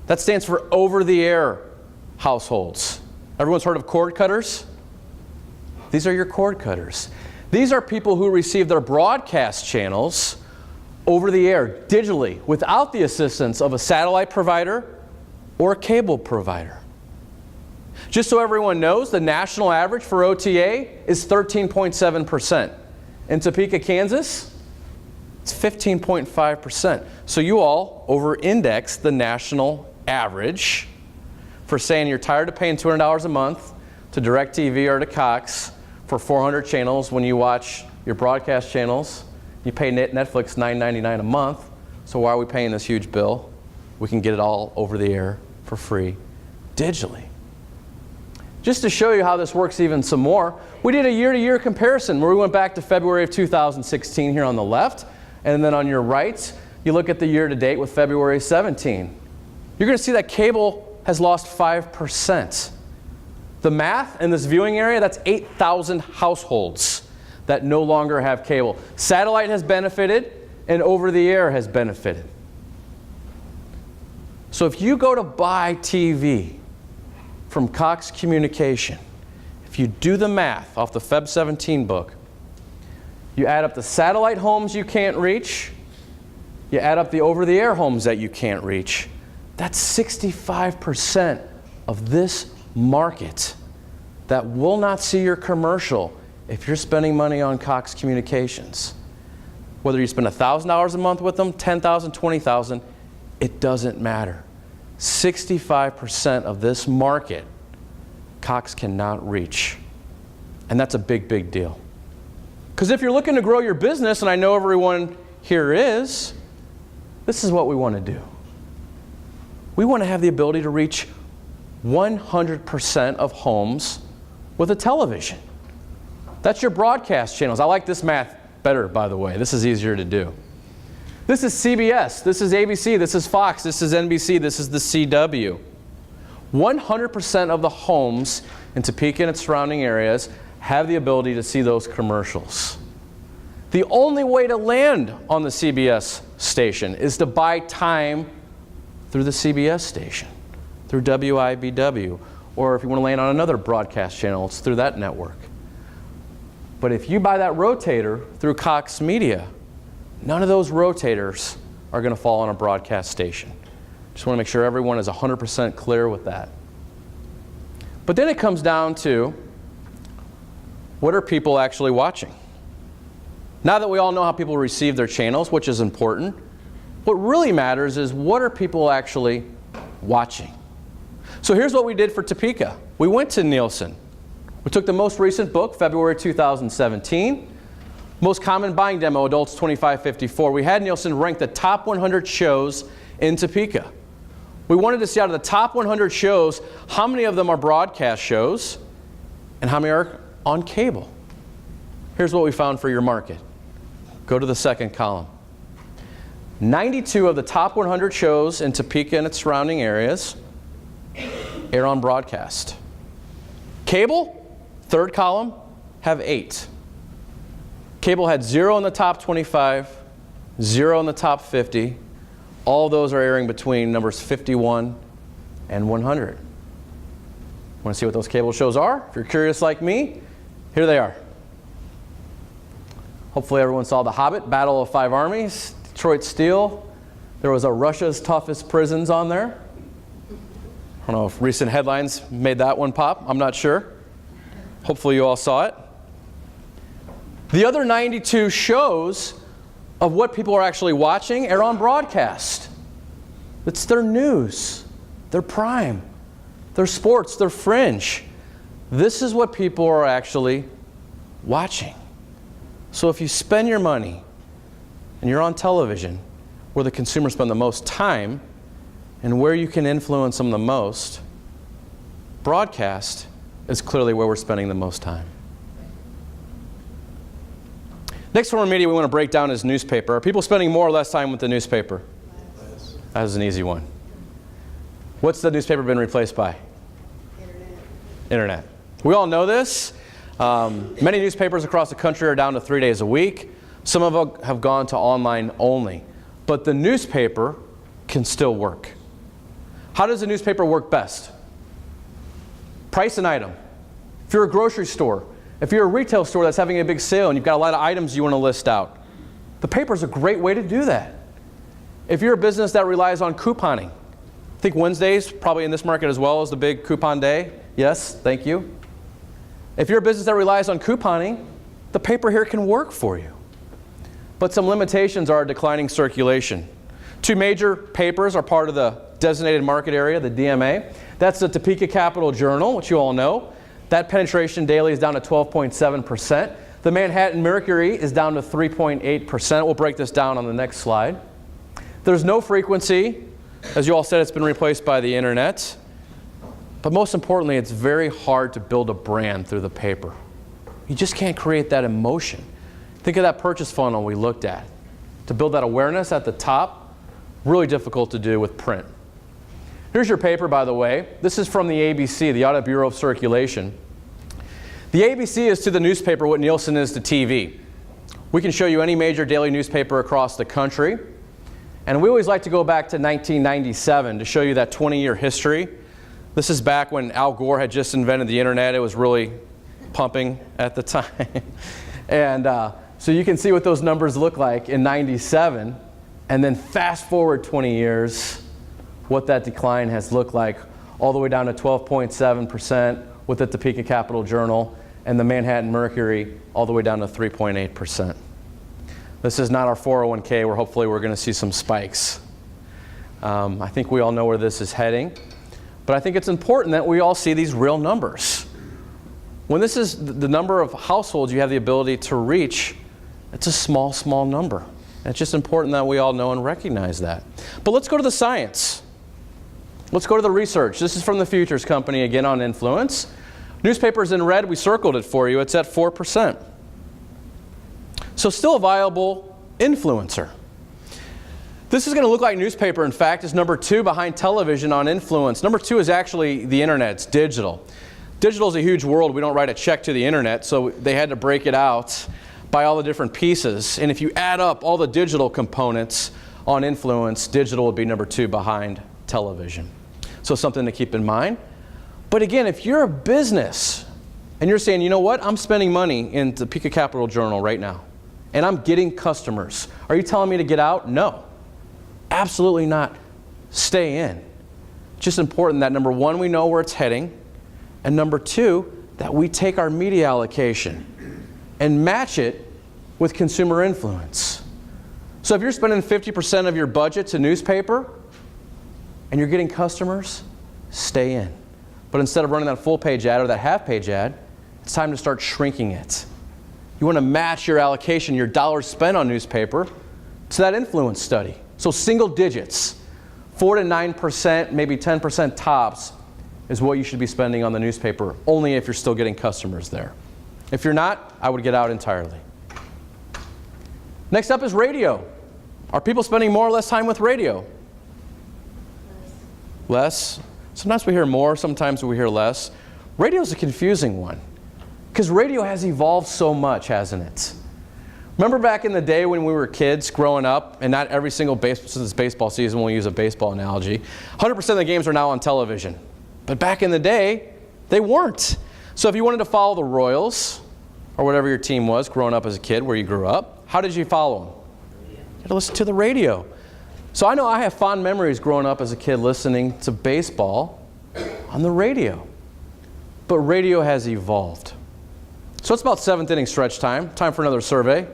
That stands for over-the-air households. Everyone's heard of cord cutters? These are your cord cutters. These are people who receive their broadcast channels over the air, digitally, without the assistance of a satellite provider or a cable provider. Just so everyone knows, the national average for OTA is 13.7%. In Topeka, Kansas, it's 15.5%. So you all over-index the national average for saying you're tired of paying $200 a month to DirecTV or to Cox for 400 channels when you watch your broadcast channels. You pay Netflix $9.99 a month, so why are we paying this huge bill? We can get it all over the air for free, digitally. Just to show you how this works even some more, we did a year-to-year comparison where we went back to February of 2016 here on the left, and then on your right, you look at the year-to-date with February 17. You're going to see that cable has lost 5%. The math in this viewing area, that's 8,000 households that no longer have cable. Satellite has benefited, and over-the-air has benefited. So if you go to buy TV from Cox Communication, if you do the math off the Feb 17 book, you add up the satellite homes you can't reach, you add up the over-the-air homes that you can't reach, that's 65% of this market that will not see your commercial if you're spending money on Cox Communications. Whether you spend $1,000 a month with them, $10,000, $20,000, it doesn't matter. 65% of this market, Cox cannot reach. And that's a big, big deal. Because if you're looking to grow your business, and I know everyone here is, this is what we want to do. We want to have the ability to reach 100% of homes with a television. That's your broadcast channels. I like this math better, by the way. This is easier to do. This is CBS, this is ABC, this is Fox, this is NBC, this is the CW. 100% of the homes in Topeka and its surrounding areas have the ability to see those commercials. The only way to land on the CBS station is to buy time through the CBS station, through WIBW, or if you want to land on another broadcast channel, it's through that network. But if you buy that rotator through Cox Media, none of those rotators are going to fall on a broadcast station. Just want to make sure everyone is 100% clear with that. But then it comes down to, what are people actually watching? Now that we all know how people receive their channels, which is important, what really matters is what are people actually watching? So here's what we did for Topeka. We went to Nielsen. We took the most recent book, February 2017, most common buying demo, adults 25-54. We had Nielsen rank the top 100 shows in Topeka. We wanted to see out of the top 100 shows, how many of them are broadcast shows and how many are on cable. Here's what we found for your market. Go to the second column. 92 of the top 100 shows in Topeka and its surrounding areas air on broadcast. Cable, third column, have 8. Cable had 0 in the top 25, 0 in the top 50. All of those are airing between numbers 51 and 100. Want to see what those cable shows are? If you're curious like me, here they are. Hopefully everyone saw The Hobbit, Battle of Five Armies, Detroit Steel. There was a Russia's Toughest Prisons on there. I don't know if recent headlines made that one pop. I'm not sure. Hopefully you all saw it. The other 92 shows of what people are actually watching air on broadcast. It's their news, their prime, their sports, their fringe. This is what people are actually watching. So if you spend your money and you're on television, where the consumers spend the most time and where you can influence them the most, broadcast is clearly where we're spending the most time. Next form of media we want to break down is newspaper. Are people spending more or less time with the newspaper? Yes. That was an easy one. What's the newspaper been replaced by? Internet. We all know this. Many newspapers across the country are down to 3 days a week. Some of them have gone to online only. But the newspaper can still work. How does a newspaper work best? Price an item. If you're a grocery store, if you're a retail store that's having a big sale and you've got a lot of items you want to list out, the paper is a great way to do that. If you're a business that relies on couponing, I think Wednesdays, probably in this market as well, is the big coupon day. Yes, thank you. If you're a business that relies on couponing, the paper here can work for you. But some limitations are declining circulation. 2 major papers are part of the designated market area, the DMA. That's the Topeka Capital Journal, which you all know. That penetration daily is down to 12.7%. The Manhattan Mercury is down to 3.8%. We'll break this down on the next slide. There's no frequency. As you all said, it's been replaced by the internet. But most importantly, it's very hard to build a brand through the paper. You just can't create that emotion. Think of that purchase funnel we looked at. To build that awareness at the top, really difficult to do with print. Here's your paper, by the way. This is from the ABC, the Audit Bureau of Circulation. The ABC is to the newspaper what Nielsen is to TV. We can show you any major daily newspaper across the country. And we always like to go back to 1997 to show you that 20-year history. This is back when Al Gore had just invented the internet. It was really pumping at the time. And so you can see what those numbers look like in 97. And then fast forward 20 years, what that decline has looked like, all the way down to 12.7% with the Topeka Capital Journal and the Manhattan Mercury, all the way down to 3.8%. This is not our 401k, where hopefully we're going to see some spikes. I think we all know where this is heading, but I think it's important that we all see these real numbers. When this is the number of households you have the ability to reach, it's a small, small number. And it's just important that we all know and recognize that. But let's go to the science. Let's go to the research. This is from the Futures Company, again, on influence. Newspapers in red, we circled it for you. It's at 4%. So still a viable influencer. This is going to look like newspaper, in fact, is number 2 behind television on influence. Number 2 is actually the internet. It's digital. Digital is a huge world. We don't write a check to the internet, so they had to break it out by all the different pieces. And if you add up all the digital components on influence, digital would be number 2 behind television. So something to keep in mind. But again, if you're a business and you're saying, you know what, I'm spending money in the Topeka Capital Journal right now, and I'm getting customers. Are you telling me to get out? No. Absolutely not. Stay in. It's just important that, number 1, we know where it's heading, and number 2, that we take our media allocation and match it with consumer influence. So if you're spending 50% of your budget to newspaper and you're getting customers, stay in. But instead of running that full-page ad or that half-page ad, it's time to start shrinking it. You want to match your allocation, your dollars spent on newspaper, to that influence study. So single digits, 4 to 9%, maybe 10% tops, is what you should be spending on the newspaper, only if you're still getting customers there. If you're not, I would get out entirely. Next up is radio. Are people spending more or less time with radio? Less. Sometimes we hear more, sometimes we hear less. Radio is a confusing one, because radio has evolved so much, hasn't it? Remember back in the day when we were kids growing up, and not every single baseball season we'll use a baseball analogy, 100% of the games are now on television. But back in the day, they weren't. So if you wanted to follow the Royals, or whatever your team was growing up as a kid where you grew up, how did you follow them? You had to listen to the radio. So I know I have fond memories growing up as a kid listening to baseball on the radio. But radio has evolved. So it's about 7th inning stretch time. Time for another survey.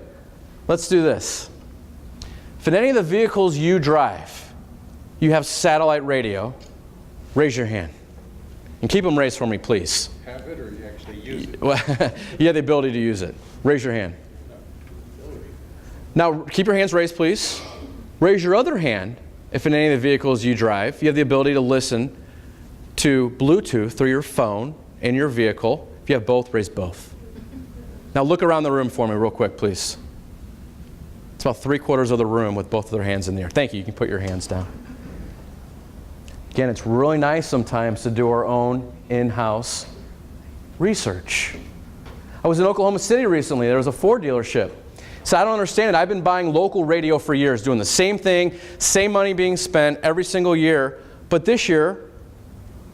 Let's do this. If in any of the vehicles you drive, you have satellite radio, raise your hand. And keep them raised for me, please.
Have it, or you actually use it?
You have the ability to use it. Raise your hand. Now, keep your hands raised, please. Raise your other hand if in any of the vehicles you drive, you have the ability to listen to Bluetooth through your phone in your vehicle. If you have both, raise both. Now look around the room for me real quick, please. It's about 3/4 of the room with both of their hands in the air. Thank you. You can put your hands down. Again, it's really nice sometimes to do our own in-house research. I was in Oklahoma City recently. There was a Ford dealership. So I don't understand it. I've been buying local radio for years, doing the same thing, same money being spent every single year. But this year,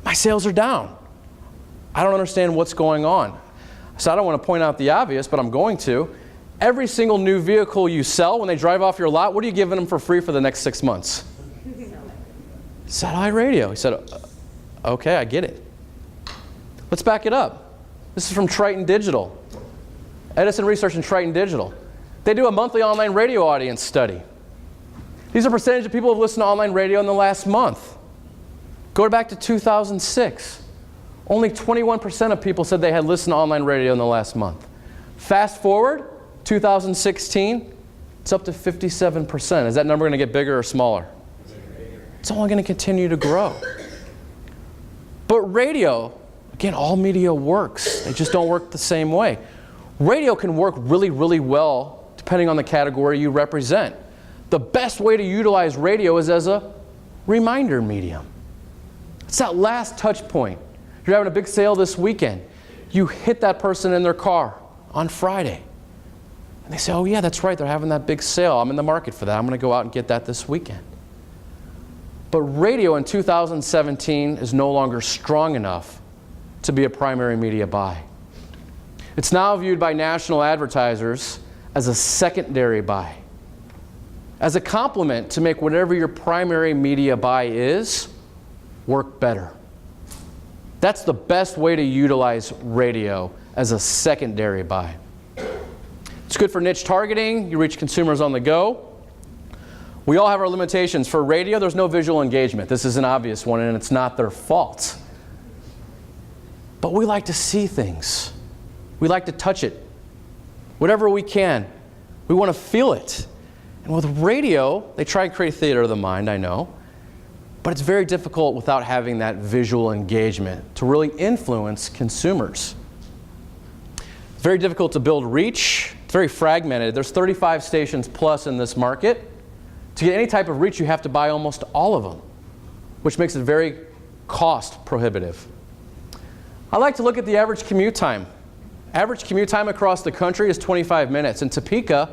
my sales are down. I don't understand what's going on. So I don't want to point out the obvious, but I'm going to. Every single new vehicle you sell, when they drive off your lot, what are you giving them for free for the next 6 months? Satellite radio. He said, okay, I get it. Let's back it up. This is from Triton Digital. Edison Research and Triton Digital. They do a monthly online radio audience study. These are percentage of people who have listened to online radio in the last month. Go back to 2006. Only 21% of people said they had listened to online radio in the last month. Fast forward, 2016, it's up to 57%. Is that number going to get bigger or smaller? It's only going to continue to grow. But radio, again, all media works. They just don't work the same way. Radio can work really, really well depending on the category you represent. The best way to utilize radio is as a reminder medium. It's that last touch point. You're having a big sale this weekend. You hit that person in their car on Friday. And they say, oh yeah, that's right, they're having that big sale. I'm in the market for that. I'm going to go out and get that this weekend. But radio in 2017 is no longer strong enough to be a primary media buy. It's now viewed by national advertisers as a secondary buy, as a complement to make whatever your primary media buy is work better. That's the best way to utilize radio, as a secondary buy. It's good for niche targeting. You reach consumers on the go. We all have our limitations. For radio, there's no visual engagement. This is an obvious one, and it's not their fault. But we like to see things. We like to touch it. Whatever we can. We want to feel it. And with radio, they try and create theater of the mind, I know. But it's very difficult without having that visual engagement to really influence consumers. It's very difficult to build reach. It's very fragmented. There's 35 stations plus in this market. To get any type of reach, you have to buy almost all of them, which makes it very cost prohibitive. I like to look at the average commute time. Average commute time across the country is 25 minutes. In Topeka,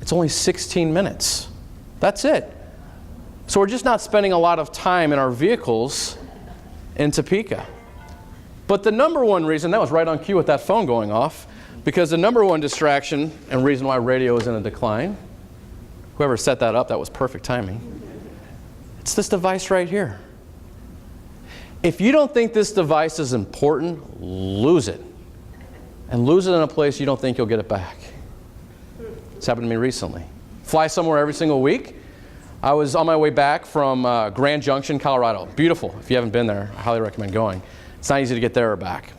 it's only 16 minutes. That's it. So we're just not spending a lot of time in our vehicles in Topeka. But the number one reason, that was right on cue with that phone going off, because the number one distraction and reason why radio is in a decline, whoever set that up, that was perfect timing. It's this device right here. If you don't think this device is important, lose it. And lose it in a place you don't think you'll get it back. It's happened to me recently. Fly somewhere every single week. I was on my way back from Grand Junction, Colorado. Beautiful. If you haven't been there, I highly recommend going. It's not easy to get there or back.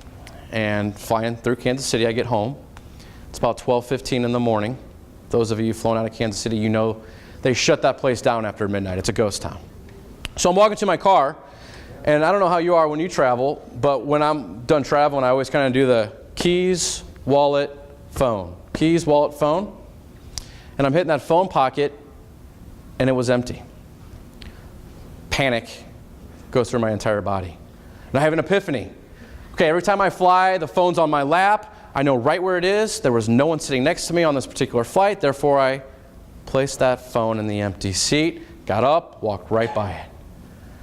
And flying through Kansas City, I get home. It's about 12:15 in the morning. Those of you who've flown out of Kansas City, you know they shut that place down after midnight. It's a ghost town. So I'm walking to my car, and I don't know how you are when you travel, but when I'm done traveling, I always kind of do the keys, wallet, phone. Keys, wallet, phone. And I'm hitting that phone pocket, and it was empty. Panic goes through my entire body. And I have an epiphany. Okay, every time I fly, the phone's on my lap. I know right where it is. There was no one sitting next to me on this particular flight. Therefore, I placed that phone in the empty seat, got up, walked right by it.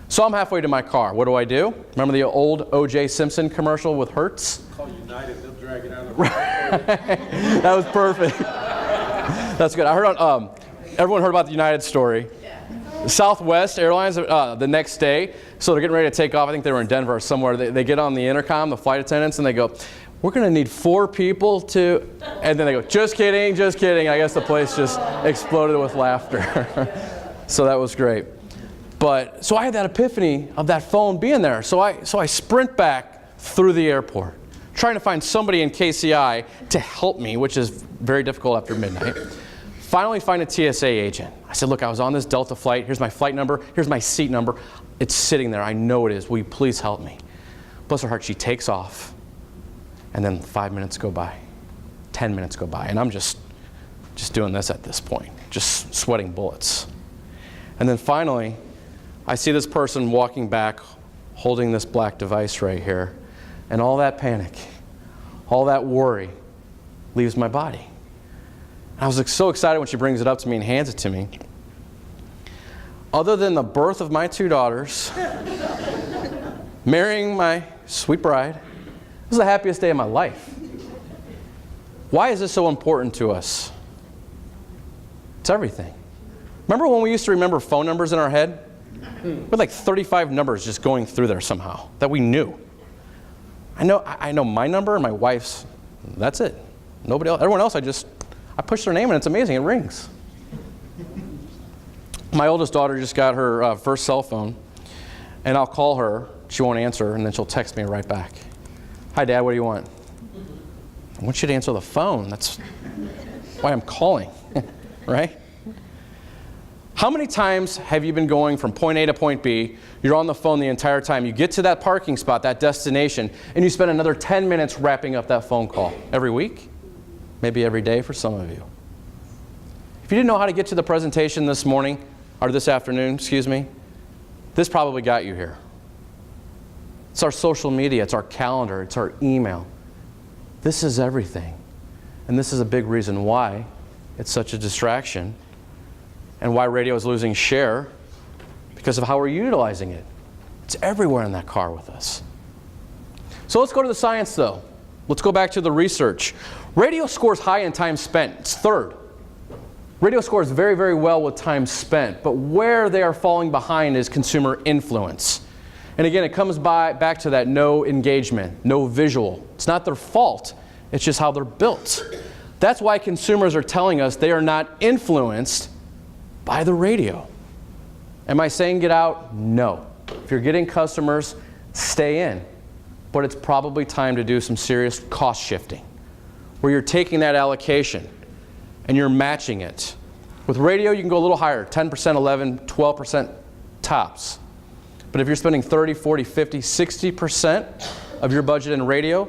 So I'm halfway to my car. What do? Remember the old O.J. Simpson commercial with Hertz?
Call United, they'll drag it out of the
That was perfect. That's good. I heard on, everyone heard about the United story. Southwest Airlines the next day, so they're getting ready to take off. I think they were in Denver or somewhere. They get on the intercom, the flight attendants, and they go, we're going to need 4 people to, and then they go, just kidding, just kidding. I guess the place just exploded with laughter. So that was great. But, so I had that epiphany of that phone being there. So I sprint back through the airport, trying to find somebody in KCI to help me, which is very difficult after midnight. Finally find a TSA agent. I said, look, I was on this Delta flight. Here's my flight number. Here's my seat number. It's sitting there. I know it is. Will you please help me? Bless her heart, she takes off. And then 5 minutes go by. 10 minutes go by. And I'm just doing this at this point, just sweating bullets. And then finally, I see this person walking back holding this black device right here. And all that panic, all that worry leaves my body. I was so excited when she brings it up to me and hands it to me. Other than the birth of my 2 daughters, marrying my sweet bride, this is the happiest day of my life. Why is this so important to us? It's everything. Remember when we used to remember phone numbers in our head? We had like 35 numbers just going through there somehow that we knew. I know my number and my wife's. That's it. Nobody else. Everyone else, I push their name and it's amazing. It rings. My oldest daughter just got her first cell phone, and I'll call her. She won't answer, and then she'll text me right back. Hi, Dad. What do you want? I want you to answer the phone. That's why I'm calling, right? How many times have you been going from point A to point B, you're on the phone the entire time, you get to that parking spot, that destination, and you spend another 10 minutes wrapping up that phone call? Every week? Maybe every day for some of you. If you didn't know how to get to the presentation this morning, or this afternoon, excuse me, this probably got you here. It's our social media, it's our calendar, it's our email. This is everything. And this is a big reason why it's such a distraction and why radio is losing share, because of how we're utilizing it. It's everywhere in that car with us. So let's go to the science though. Let's go back to the research. Radio scores high in time spent. It's third. Radio scores very, very well with time spent, but where they are falling behind is consumer influence. And again, it comes back to that no engagement, no visual. It's not their fault, it's just how they're built. That's why consumers are telling us they are not influenced by the radio. Am I saying get out? No. If you're getting customers, stay in. But it's probably time to do some serious cost shifting, where you're taking that allocation and you're matching it. With radio, you can go a little higher, 10%, 11, 12% tops. But if you're spending 30, 40, 50, 60% of your budget in radio,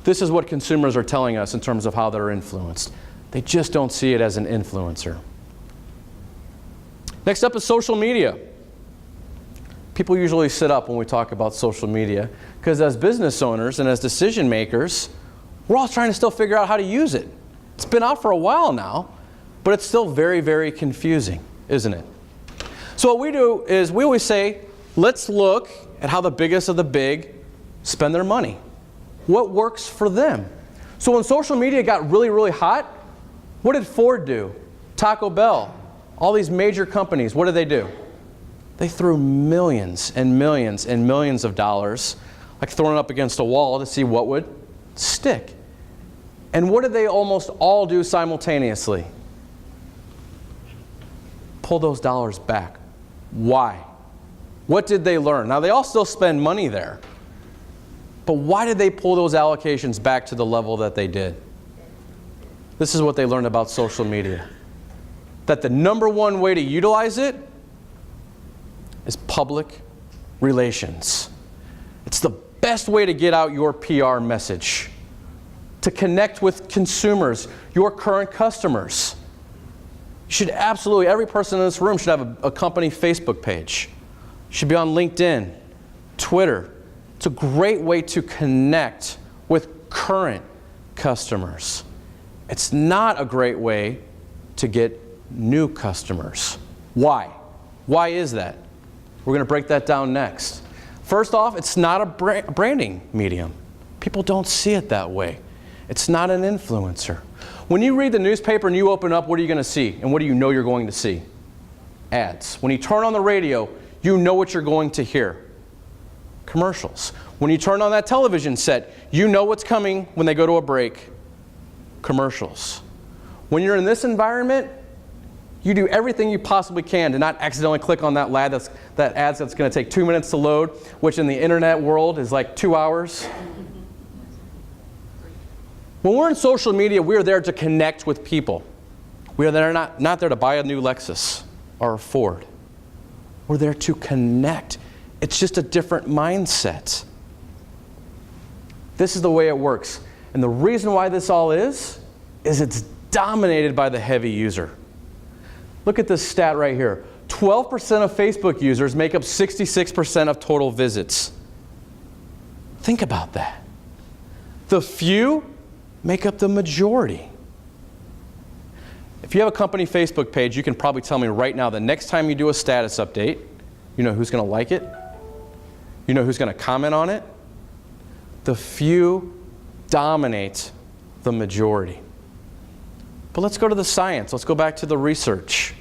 this is what consumers are telling us in terms of how they're influenced. They just don't see it as an influencer. Next up is social media. People usually sit up when we talk about social media because as business owners and as decision makers, we're all trying to still figure out how to use it. It's been out for a while now, but it's still very, very confusing, isn't it? So what we do is we always say, let's look at how the biggest of the big spend their money. What works for them? So when social media got really, really hot, what did Ford do? Taco Bell, all these major companies, what did they do? They threw millions and millions and millions of dollars, like throwing it up against a wall to see what would stick. And what did they almost all do simultaneously? Pull those dollars back. Why? What did they learn? Now, they all still spend money there. But why did they pull those allocations back to the level that they did? This is what they learned about social media. That the number one way to utilize it is public relations. It's the best way to get out your PR message, to connect with consumers, your current customers. You should absolutely, every person in this room should have a company Facebook page. You should be on LinkedIn, Twitter. It's a great way to connect with current customers. It's not a great way to get new customers. Why? Why is that? We're going to break that down next. First off, it's not a branding medium. People don't see it that way. It's not an influencer. When you read the newspaper and you open up, what are you going to see? And what do you know you're going to see? Ads. When you turn on the radio, you know what you're going to hear. Commercials. When you turn on that television set, you know what's coming when they go to a break. Commercials. When you're in this environment, you do everything you possibly can to not accidentally click on that ad that's going to take 2 minutes to load, which in the internet world is like 2 hours. When we're in social media, we're there to connect with people. We are there not there to buy a new Lexus or a Ford. We're there to connect. It's just a different mindset. This is the way it works. And the reason why this all is it's dominated by the heavy user. Look at this stat right here. 12% of Facebook users make up 66% of total visits. Think about that. The few make up the majority. If you have a company Facebook page, you can probably tell me right now the next time you do a status update, you know who's going to like it? You know who's going to comment on it? The few dominate the majority. But let's go to the science. Let's go back to the research.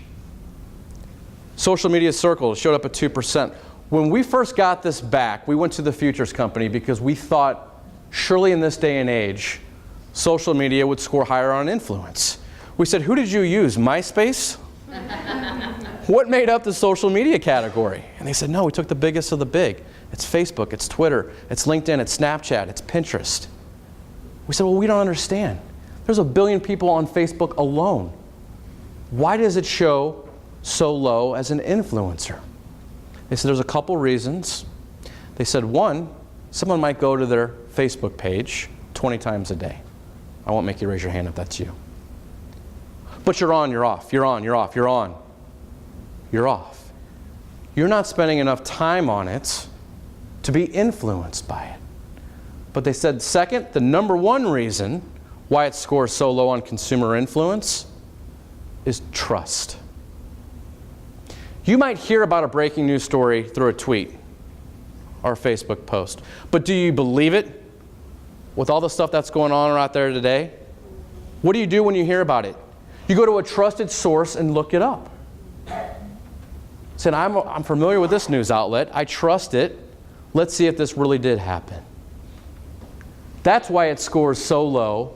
Social media circle showed up at 2%. When we first got this back, we went to the futures company because we thought, surely in this day and age, social media would score higher on influence. We said, who did you use? MySpace? What made up the social media category? And they said, no, we took the biggest of the big. It's Facebook, it's Twitter, it's LinkedIn, it's Snapchat, it's Pinterest. We said, well, we don't understand. There's 1 billion people on Facebook alone. Why does it show so low as an influencer? They said there's a couple reasons. They said, one, someone might go to their Facebook page 20 times a day. I won't make you raise your hand if that's you. But you're on, you're off, you're on, you're off, you're on, you're off. You're not spending enough time on it to be influenced by it. But they said second, the number one reason why it scores so low on consumer influence is trust. You might hear about a breaking news story through a tweet or a Facebook post, but do you believe it with all the stuff that's going on out there today? What do you do when you hear about it? You go to a trusted source and look it up. Say, I'm familiar with this news outlet. I trust it. Let's see if this really did happen. That's why it scores so low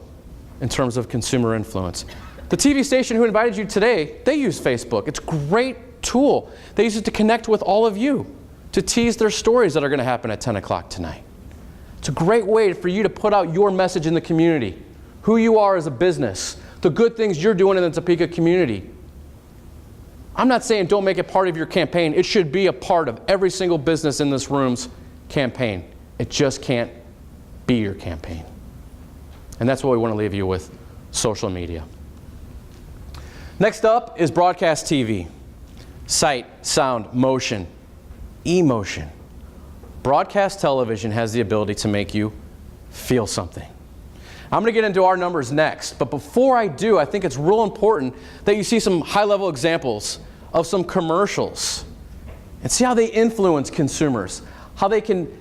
in terms of consumer influence. The TV station who invited you today, they use Facebook. It's a great tool. They use it to connect with all of you, to tease their stories that are going to happen at 10 o'clock tonight. It's a great way for you to put out your message in the community, who you are as a business, the good things you're doing in the Topeka community. I'm not saying don't make it part of your campaign. It should be a part of every single business in this room's campaign. It just can't be your campaign. And that's what we want to leave you with, social media. Next up is broadcast TV. Sight, sound, motion, emotion. Broadcast television has the ability to make you feel something. I'm going to get into our numbers next, but before I do, I think it's real important that you see some high-level examples of some commercials and see how they influence consumers, how they can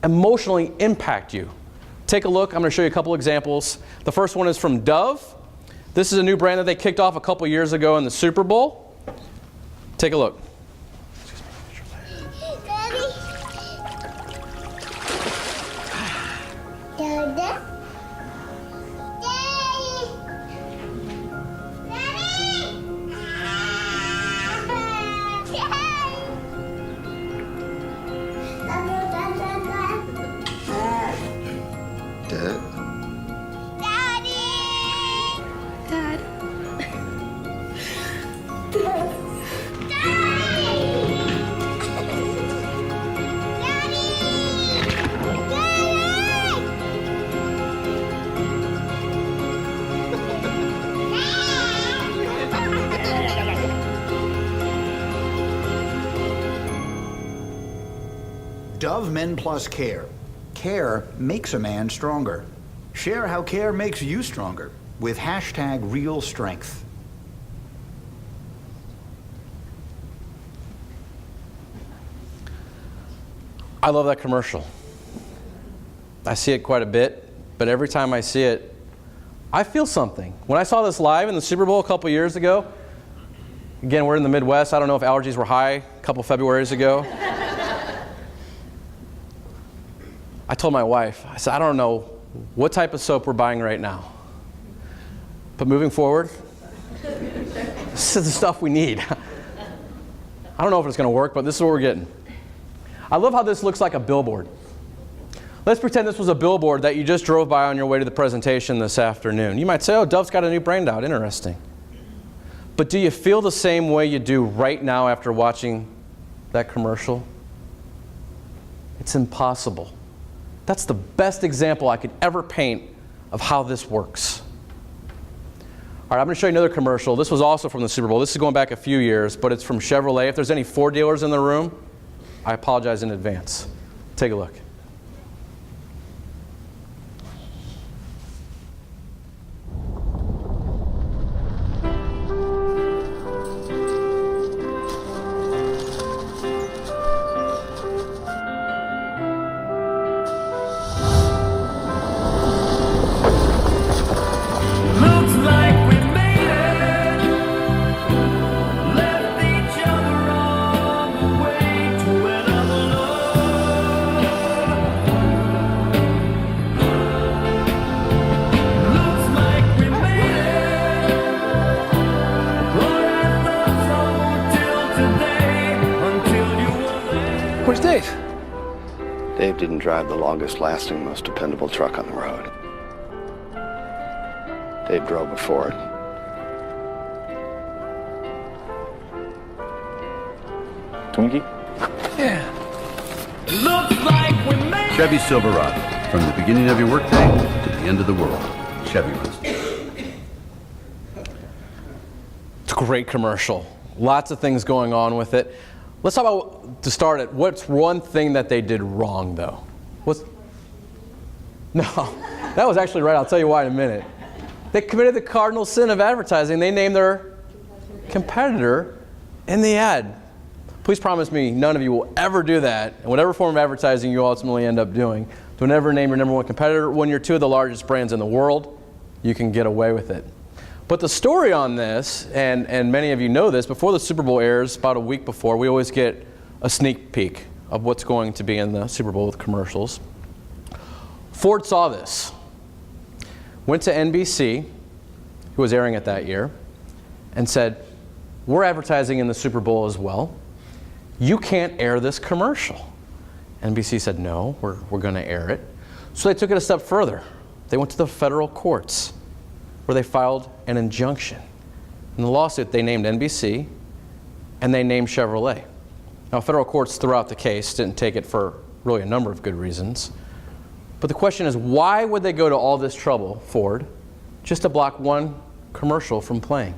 emotionally impact you. Take a look. I'm going to show you a couple examples. The first one is from Dove. This is a new brand that they kicked off a couple years ago in the Super Bowl. Take a look.
Dove Men Plus Care. Care makes a man stronger. Share how care makes you stronger with #RealStrength.
I love that commercial. I see it quite a bit, but every time I see it, I feel something. When I saw this live in the Super Bowl a couple years ago, again, we're in the Midwest. I don't know if allergies were high a couple Februarys ago. I told my wife, I said, I don't know what type of soap we're buying right now. But moving forward, this is the stuff we need. I don't know if it's going to work, but this is what we're getting. I love how this looks like a billboard. Let's pretend this was a billboard that you just drove by on your way to the presentation this afternoon. You might say, oh, Dove's got a new brand out. Interesting. But do you feel the same way you do right now after watching that commercial? It's impossible. That's the best example I could ever paint of how this works. All right, I'm going to show you another commercial. This was also from the Super Bowl. This is going back a few years, but it's from Chevrolet. If there's any Ford dealers in the room, I apologize in advance. Take a look.
Where's Dave?
Dave didn't drive the longest lasting, most dependable truck on the road. Dave drove a Ford.
Twinkie? Yeah.
Chevy Silverado. From the beginning of your workday to the end of the world. Chevy runs.
It's a great commercial. Lots of things going on with it. Let's talk about, to start it, what's one thing that they did wrong, though? No, that was actually right. I'll tell you why in a minute. They committed the cardinal sin of advertising. They named their competitor in the ad. Please promise me none of you will ever do that, and whatever form of advertising you ultimately end up doing, don't ever name your number one competitor. When you're two of the largest brands in the world, you can get away with it. But the story on this, and many of you know this, before the Super Bowl airs, about a week before, we always get a sneak peek of what's going to be in the Super Bowl with commercials. Ford saw this, went to NBC, who was airing it that year, and said, we're advertising in the Super Bowl as well. You can't air this commercial. NBC said, no, we're going to air it. So they took it a step further. They went to the federal courts, where they filed an injunction. In the lawsuit, they named NBC, and they named Chevrolet. Now, federal courts throughout the case didn't take it for really a number of good reasons. But the question is, why would they go to all this trouble, Ford, just to block one commercial from playing?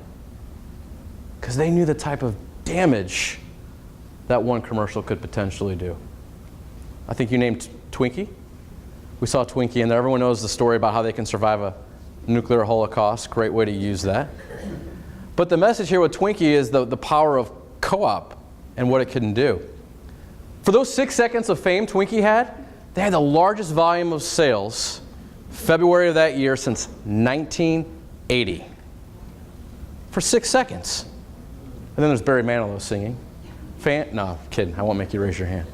Because they knew the type of damage that one commercial could potentially do. I think you named Twinkie. We saw Twinkie in there. Everyone knows the story about how they can survive a nuclear holocaust. Great way to use that. But the message here with Twinkie is the power of co-op and what it can do. For those 6 seconds of fame Twinkie had, they had the largest volume of sales February of that year since 1980. For 6 seconds. And then there's Barry Manilow singing. No, kidding. I won't make you raise your hand.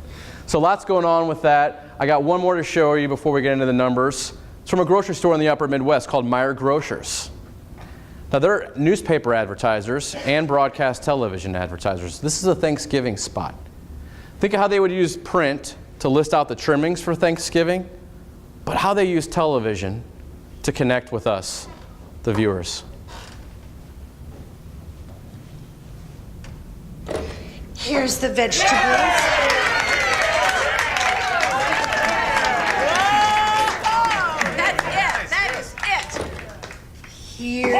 So lots going on with that. I got one more to show you before we get into the numbers. It's from a grocery store in the upper Midwest called Meijer Grocers. Now they're newspaper advertisers and broadcast television advertisers. This is a Thanksgiving spot. Think of how they would use print to list out the trimmings for Thanksgiving, but how they use television to connect with us, the viewers.
Here's the vegetables. That's it. That is it. Here's...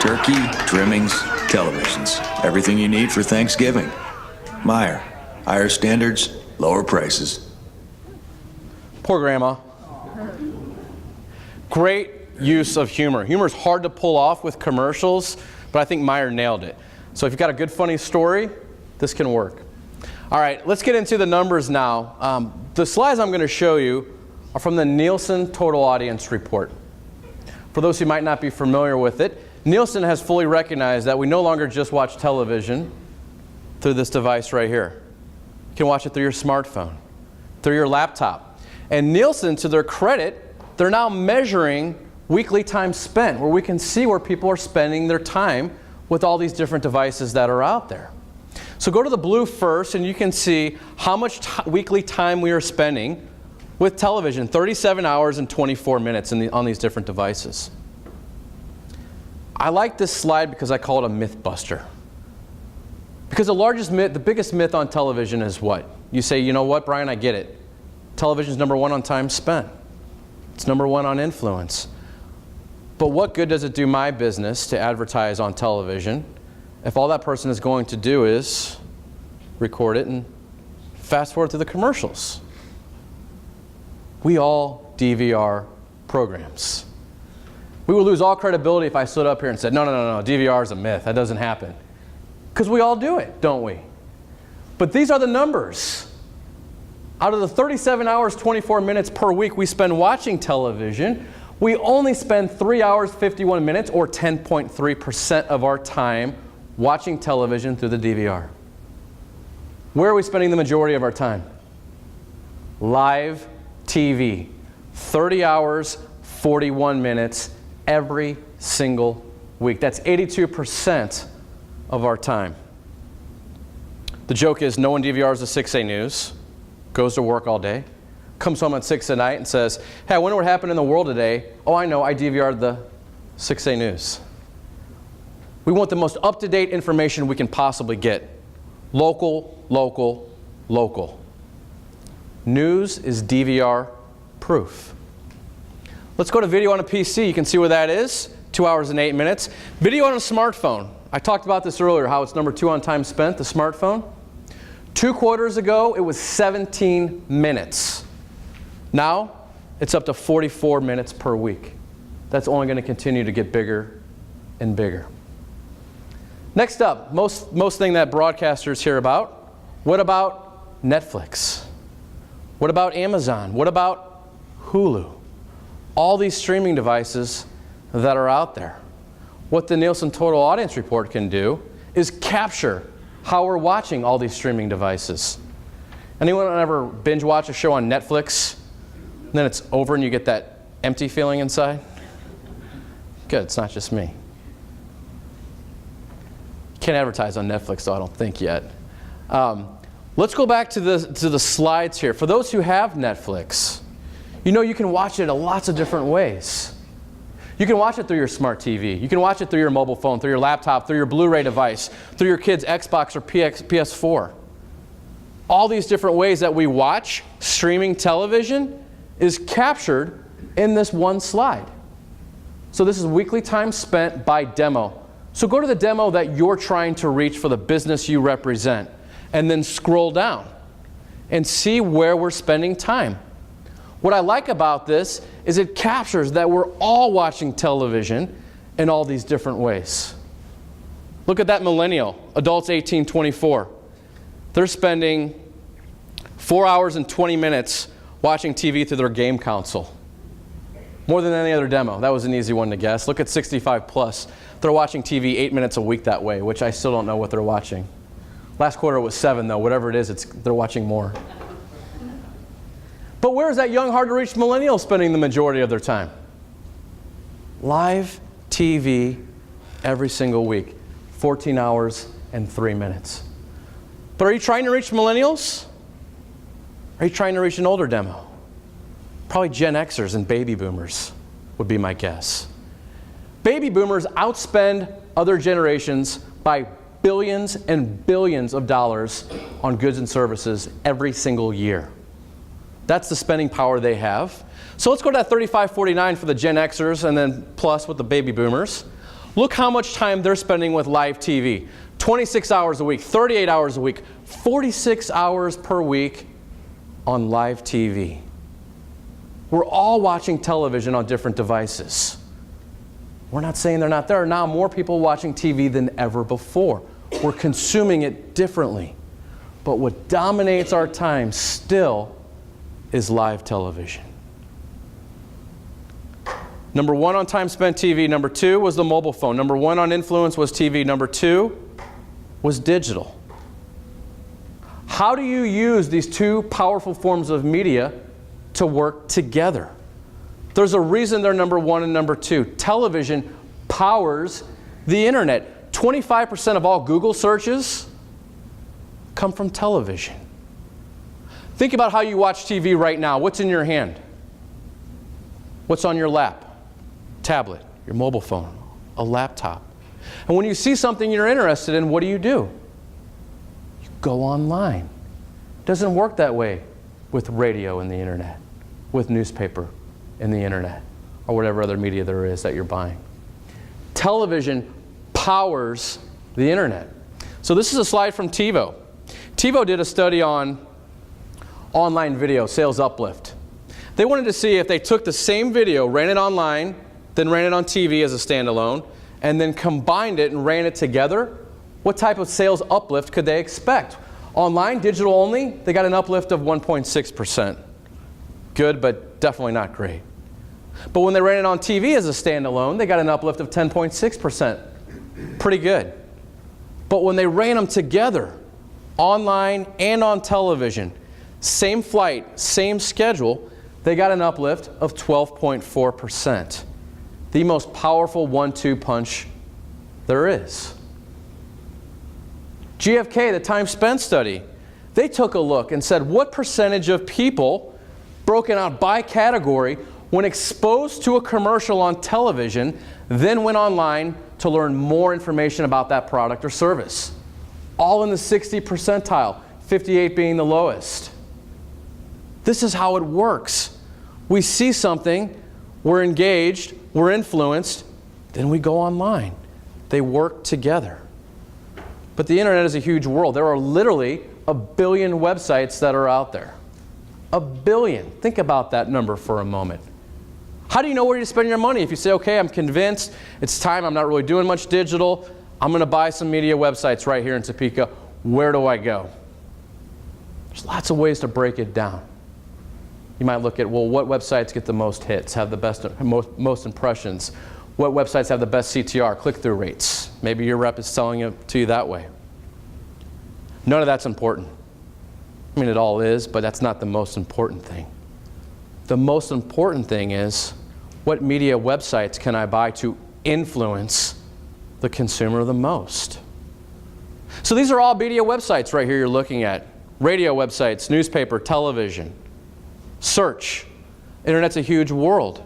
Turkey, trimmings, televisions. Everything you need for Thanksgiving. Meijer. Higher standards, lower prices.
Poor grandma. Great use of humor. Humor is hard to pull off with commercials, but I think Meijer nailed it. So if you've got a good, funny story, this can work. All right, let's get into the numbers now. The slides I'm going to show you are from the Nielsen Total Audience Report. For those who might not be familiar with it, Nielsen has fully recognized that we no longer just watch television through this device right here. You can watch it through your smartphone, through your laptop. And Nielsen, to their credit, they're now measuring weekly time spent, where we can see where people are spending their time with all these different devices that are out there. So go to the blue first, and you can see how much weekly time we are spending with television, 37 hours and 24 minutes on these different devices. I like this slide because I call it a myth buster. Because the biggest myth on television is what? You say, you know what, Brian, I get it. Television's number one on time spent. It's number one on influence. But what good does it do my business to advertise on television if all that person is going to do is record it and fast forward through the commercials? We all DVR programs. We would lose all credibility if I stood up here and said, no, DVR is a myth. That doesn't happen. Because we all do it, don't we? But these are the numbers. Out of the 37 hours, 24 minutes per week we spend watching television, we only spend 3 hours, 51 minutes, or 10.3% of our time watching television through the DVR. Where are we spending the majority of our time? Live TV. 30 hours, 41 minutes every single week. That's 82% of our time. The joke is no one DVRs the 6A news, goes to work all day, comes home at 6 at night and says, hey, I wonder what happened in the world today. Oh, I know, I DVR'd the 6A news. We want the most up-to-date information we can possibly get. Local, local, local. News is DVR proof. Let's go to video on a PC. You can see where that is, 2 hours and 8 minutes. Video on a smartphone. I talked about this earlier, how it's number 2 on time spent, the smartphone. 2 quarters ago, it was 17 minutes. Now, it's up to 44 minutes per week. That's only going to continue to get bigger and bigger. Next up, most thing that broadcasters hear about, what about Netflix? What about Amazon? What about Hulu? All these streaming devices that are out there. What the Nielsen Total Audience Report can do is capture how we're watching all these streaming devices. Anyone ever binge watch a show on Netflix, and then it's over and you get that empty feeling inside? Good, it's not just me. Can't advertise on Netflix, though, I don't think yet. Let's go back to the slides here. For those who have Netflix, you know you can watch it in lots of different ways. You can watch it through your smart TV. You can watch it through your mobile phone, through your laptop, through your Blu-ray device, through your kid's Xbox or PS4. All these different ways that we watch streaming television is captured in this one slide. So this is weekly time spent by demo. So go to the demo that you're trying to reach for the business you represent, and then scroll down and see where we're spending time. What I like about this is it captures that we're all watching television in all these different ways. Look at that millennial, adults 18-24. They're spending 4 hours and 20 minutes watching TV through their game console. More than any other demo. That was an easy one to guess. Look at 65 plus. They're watching TV 8 minutes a week that way, which I still don't know what they're watching. Last quarter was 7 though. Whatever it is, they're watching more. But where is that young, hard-to-reach millennial spending the majority of their time? Live TV every single week, 14 hours and 3 minutes. But are you trying to reach millennials? Are you trying to reach an older demo? Probably Gen Xers and baby boomers would be my guess. Baby boomers outspend other generations by billions and billions of dollars on goods and services every single year. That's the spending power they have. So let's go to that 35-49 for the Gen Xers and then plus with the baby boomers. Look how much time they're spending with live TV. 26 hours a week, 38 hours a week, 46 hours per week on live TV. We're all watching television on different devices. We're not saying they're not. There are now more people watching TV than ever before. We're consuming it differently. But what dominates our time still is live television. Number 1 on time spent TV. Number 2 was the mobile phone. Number 1 on influence was TV. Number 2 was digital. How do you use these two powerful forms of media to work together? There's a reason they're number 1 and number 2. Television powers the internet. 25% of all Google searches come from television. Think about how you watch TV right now. What's in your hand? What's on your lap? Tablet, your mobile phone, a laptop. And when you see something you're interested in, what do? You go online. It doesn't work that way with radio and the internet, with newspaper and the internet, or whatever other media there is that you're buying. Television powers the internet. So this is a slide from TiVo. TiVo did a study on online video sales uplift. They wanted to see if they took the same video, ran it online, then ran it on TV as a standalone, and then combined it and ran it together, what type of sales uplift could they expect? Online, digital only, they got an uplift of 1.6%. Good, but definitely not great. But when they ran it on TV as a standalone, they got an uplift of 10.6%. Pretty good. But when they ran them together, online and on television, same flight, same schedule, they got an uplift of 12.4%. The most powerful 1-2 punch there is. GFK, the time spent study, they took a look and said what percentage of people, broken out by category, when exposed to a commercial on television, then went online to learn more information about that product or service. All in the 60 percentile, 58 being the lowest. This is how it works. We see something, we're engaged, we're influenced, then we go online. They work together. But the internet is a huge world. There are literally 1 billion websites that are out there. 1 billion. Think about that number for a moment. How do you know where to spend your money? If you say, okay, I'm convinced, it's time, I'm not really doing much digital, I'm going to buy some media websites right here in Topeka, where do I go? There's lots of ways to break it down. You might look at, well, what websites get the most hits, have the best, most impressions? What websites have the best CTR, click-through rates? Maybe your rep is selling it to you that way. None of that's important. I mean, it all is, but that's not the most important thing. The most important thing is, what media websites can I buy to influence the consumer the most? So these are all media websites right here you're looking at. Radio websites, newspaper, television, search. Internet's a huge world.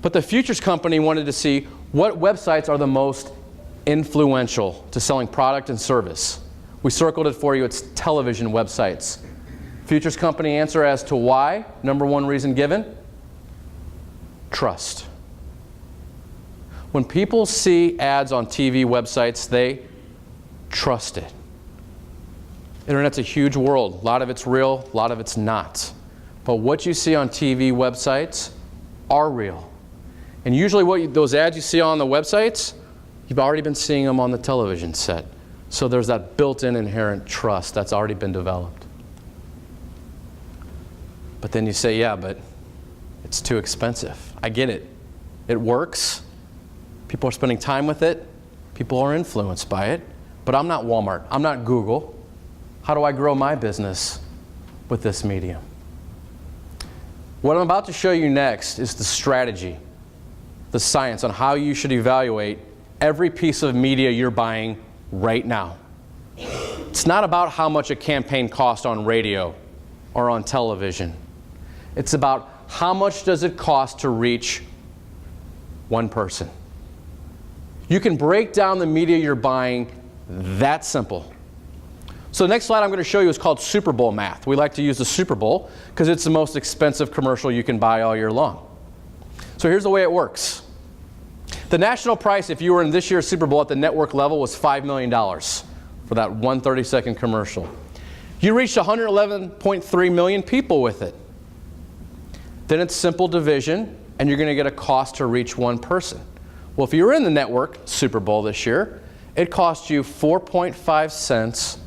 But the Futures Company wanted to see what websites are the most influential to selling product and service. We circled it for you. It's television websites. Futures Company answer as to why. Number one reason given: trust. When people see ads on TV websites, they trust it. Internet's a huge world. A lot of it's real, a lot of it's not. But what you see on TV websites are real. And usually those ads you see on the websites, you've already been seeing them on the television set. So there's that built-in inherent trust that's already been developed. But then you say, yeah, but it's too expensive. I get it. It works. People are spending time with it. People are influenced by it. But I'm not Walmart. I'm not Google. How do I grow my business with this medium? What I'm about to show you next is the strategy, the science on how you should evaluate every piece of media you're buying right now. It's not about how much a campaign costs on radio or on television. It's about how much does it cost to reach one person. You can break down the media you're buying that simple. So the next slide I'm going to show you is called Super Bowl math. We like to use the Super Bowl because it's the most expensive commercial you can buy all year long. So here's the way it works. The national price, if you were in this year's Super Bowl at the network level, was $5 million for that one 30-second commercial. You reached 111.3 million people with it. Then it's simple division, and you're going to get a cost to reach one person. Well, if you were in the network Super Bowl this year, it cost you 4.5 cents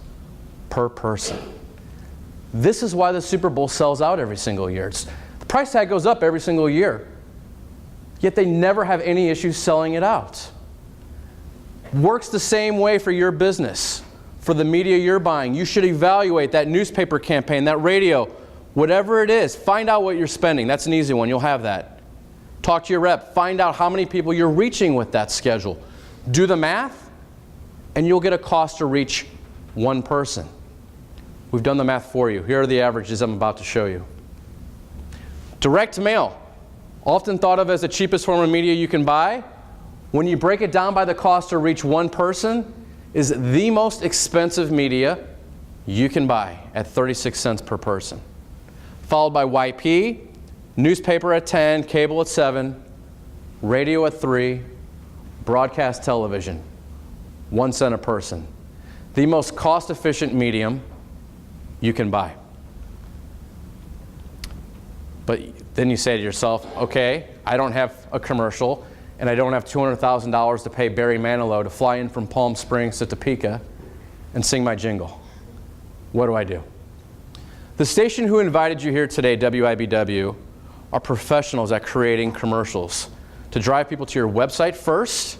per person. This is why the Super Bowl sells out every single year. The price tag goes up every single year, yet they never have any issues selling it out. Works the same way for your business, for the media you're buying. You should evaluate that newspaper campaign, that radio, whatever it is. Find out what you're spending. That's an easy one. You'll have that. Talk to your rep. Find out how many people you're reaching with that schedule. Do the math, and you'll get a cost to reach one person. We've done the math for you. Here are the averages I'm about to show you. Direct mail, often thought of as the cheapest form of media you can buy, when you break it down by the cost to reach one person, is the most expensive media you can buy at 36 cents per person. Followed by YP, newspaper at 10, cable at 7, radio at 3, broadcast television, 1 cent a person. The most cost-efficient medium you can buy. But then you say to yourself, okay, I don't have a commercial, and I don't have $200,000 to pay Barry Manilow to fly in from Palm Springs to Topeka and sing my jingle. What do I do? The station who invited you here today, WIBW, are professionals at creating commercials to drive people to your website first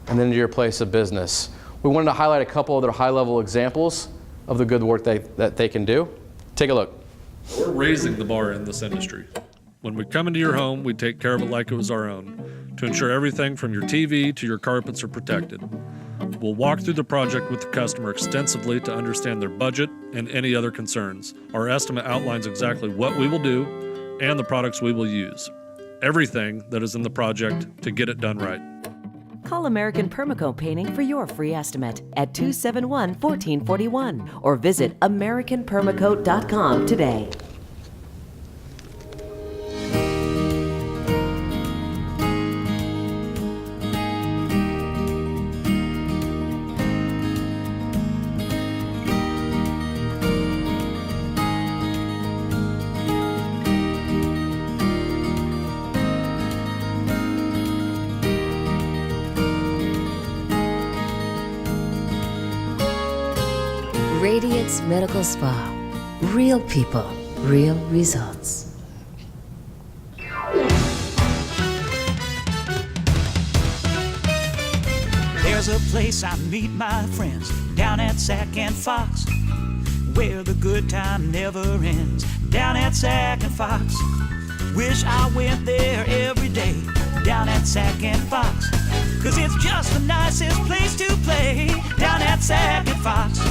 and then to your place of business. We wanted to highlight a couple of their high-level examples of the good work that they can do. Take a look.
We're raising the bar in this industry. When we come into your home, we take care of it like it was our own, to ensure everything from your TV to your carpets are protected. We'll walk through the project with the customer extensively to understand their budget and any other concerns. Our estimate outlines exactly what we will do and the products we will use. Everything that is in the project to get it done right.
Call American Permacoat Painting for your free estimate at 271-1441 or visit AmericanPermacoat.com today.
Radiance Medical Spa. Real people, real results.
There's a place I meet my friends down at Sac and Fox, where the good time never ends. Down at Sac and Fox, wish I went there every day. Down at Sac and Fox, 'cause it's just the nicest place to play. Down at Sac and Fox,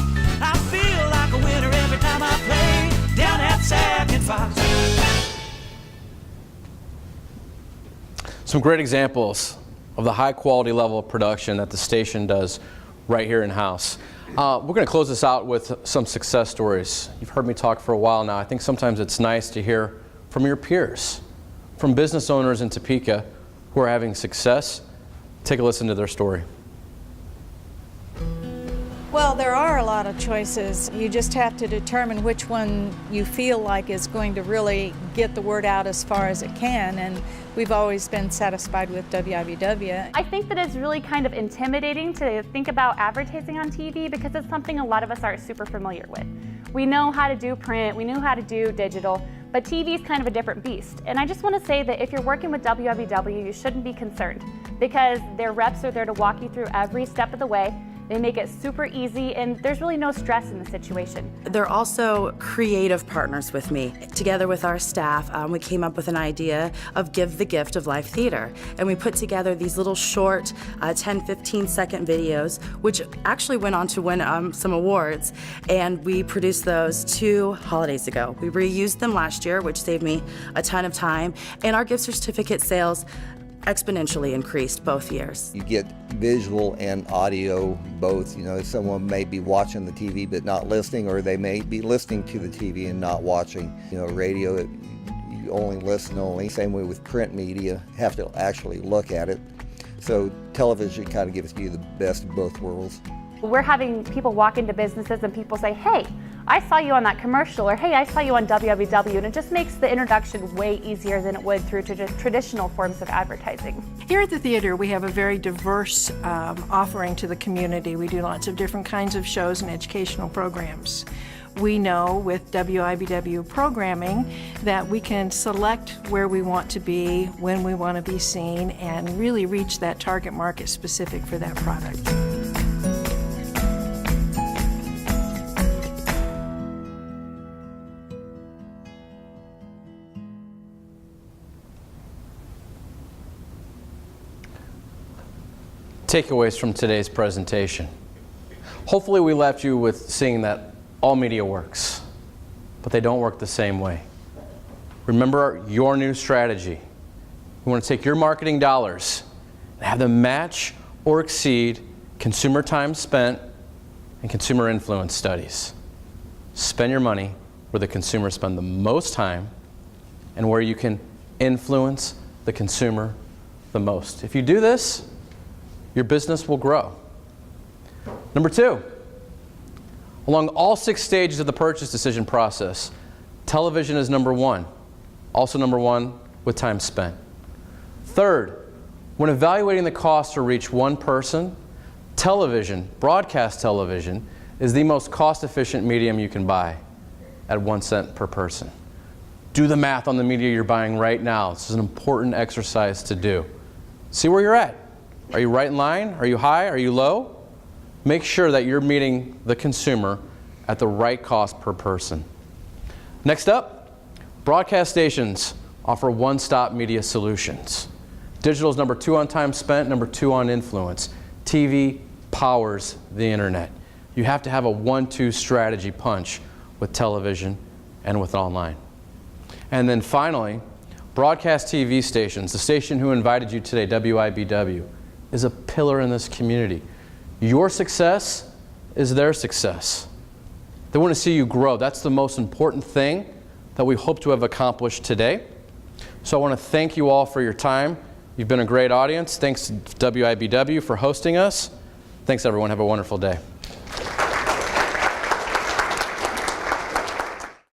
I feel like a winner every time I play. Down at Sac and Fox.
Some great examples of the high quality level of production that the station does right here in-house. We're going to close this out with some success stories. You've heard me talk for a while now. I think sometimes it's nice to hear from your peers, from business owners in Topeka who are having success. Take a listen to their story.
Well, there are a lot of choices. You just have to determine which one you feel like is going to really get the word out as far as it can, and we've always been satisfied with WIBW.
I think that it's really kind of intimidating to think about advertising on TV because it's something a lot of us aren't super familiar with. We know how to do print, we know how to do digital, but TV is kind of a different beast. And I just want to say that if you're working with WIBW, you shouldn't be concerned because their reps are there to walk you through every step of the way. They make it super easy, and there's really no stress in the situation.
They're also creative partners with me. Together with our staff, we came up with an idea of Give the Gift of Live Theater. And we put together these little short 10, 15-second videos, which actually went on to win some awards. And we produced those 2 holidays ago. We reused them last year, which saved me a ton of time. And our gift certificate sales exponentially increased both years.
You get visual and audio both. You know, someone may be watching the TV but not listening, or they may be listening to the TV and not watching. You know, radio, you only listen only. Same way with print media, have to actually look at it. So television kind of gives you the best of both worlds.
We're having people walk into businesses and people say, hey, I saw you on that commercial, or hey, I saw you on WIBW, and it just makes the introduction way easier than it would through traditional forms of advertising.
Here at the theater, we have a very diverse offering to the community. We do lots of different kinds of shows and educational programs. We know with WIBW programming that we can select where we want to be, when we want to be seen, and really reach that target market specific for that product.
Takeaways from today's presentation. Hopefully we left you with seeing that all media works, but they don't work the same way. Remember your new strategy. You want to take your marketing dollars and have them match or exceed consumer time spent and consumer influence studies. Spend your money where the consumers spend the most time and where you can influence the consumer the most. If you do this, your business will grow. Number 2, along all 6 stages of the purchase decision process, television is number 1, also number 1 with time spent. Third, when evaluating the cost to reach one person, television, broadcast television, is the most cost-efficient medium you can buy at 1 cent per person. Do the math on the media you're buying right now. This is an important exercise to do. See where you're at. Are you right in line? Are you high? Are you low? Make sure that you're meeting the consumer at the right cost per person. Next up, broadcast stations offer one-stop media solutions. Digital is number 2 on time spent, number 2 on influence. TV powers the internet. You have to have a 1-2 strategy punch with television and with online. And then finally, broadcast TV stations, the station who invited you today, WIBW, is a pillar in this community. Your success is their success. They want to see you grow. That's the most important thing that we hope to have accomplished today. So I want to thank you all for your time. You've been a great audience. Thanks to WIBW for hosting us. Thanks everyone. Have a wonderful day.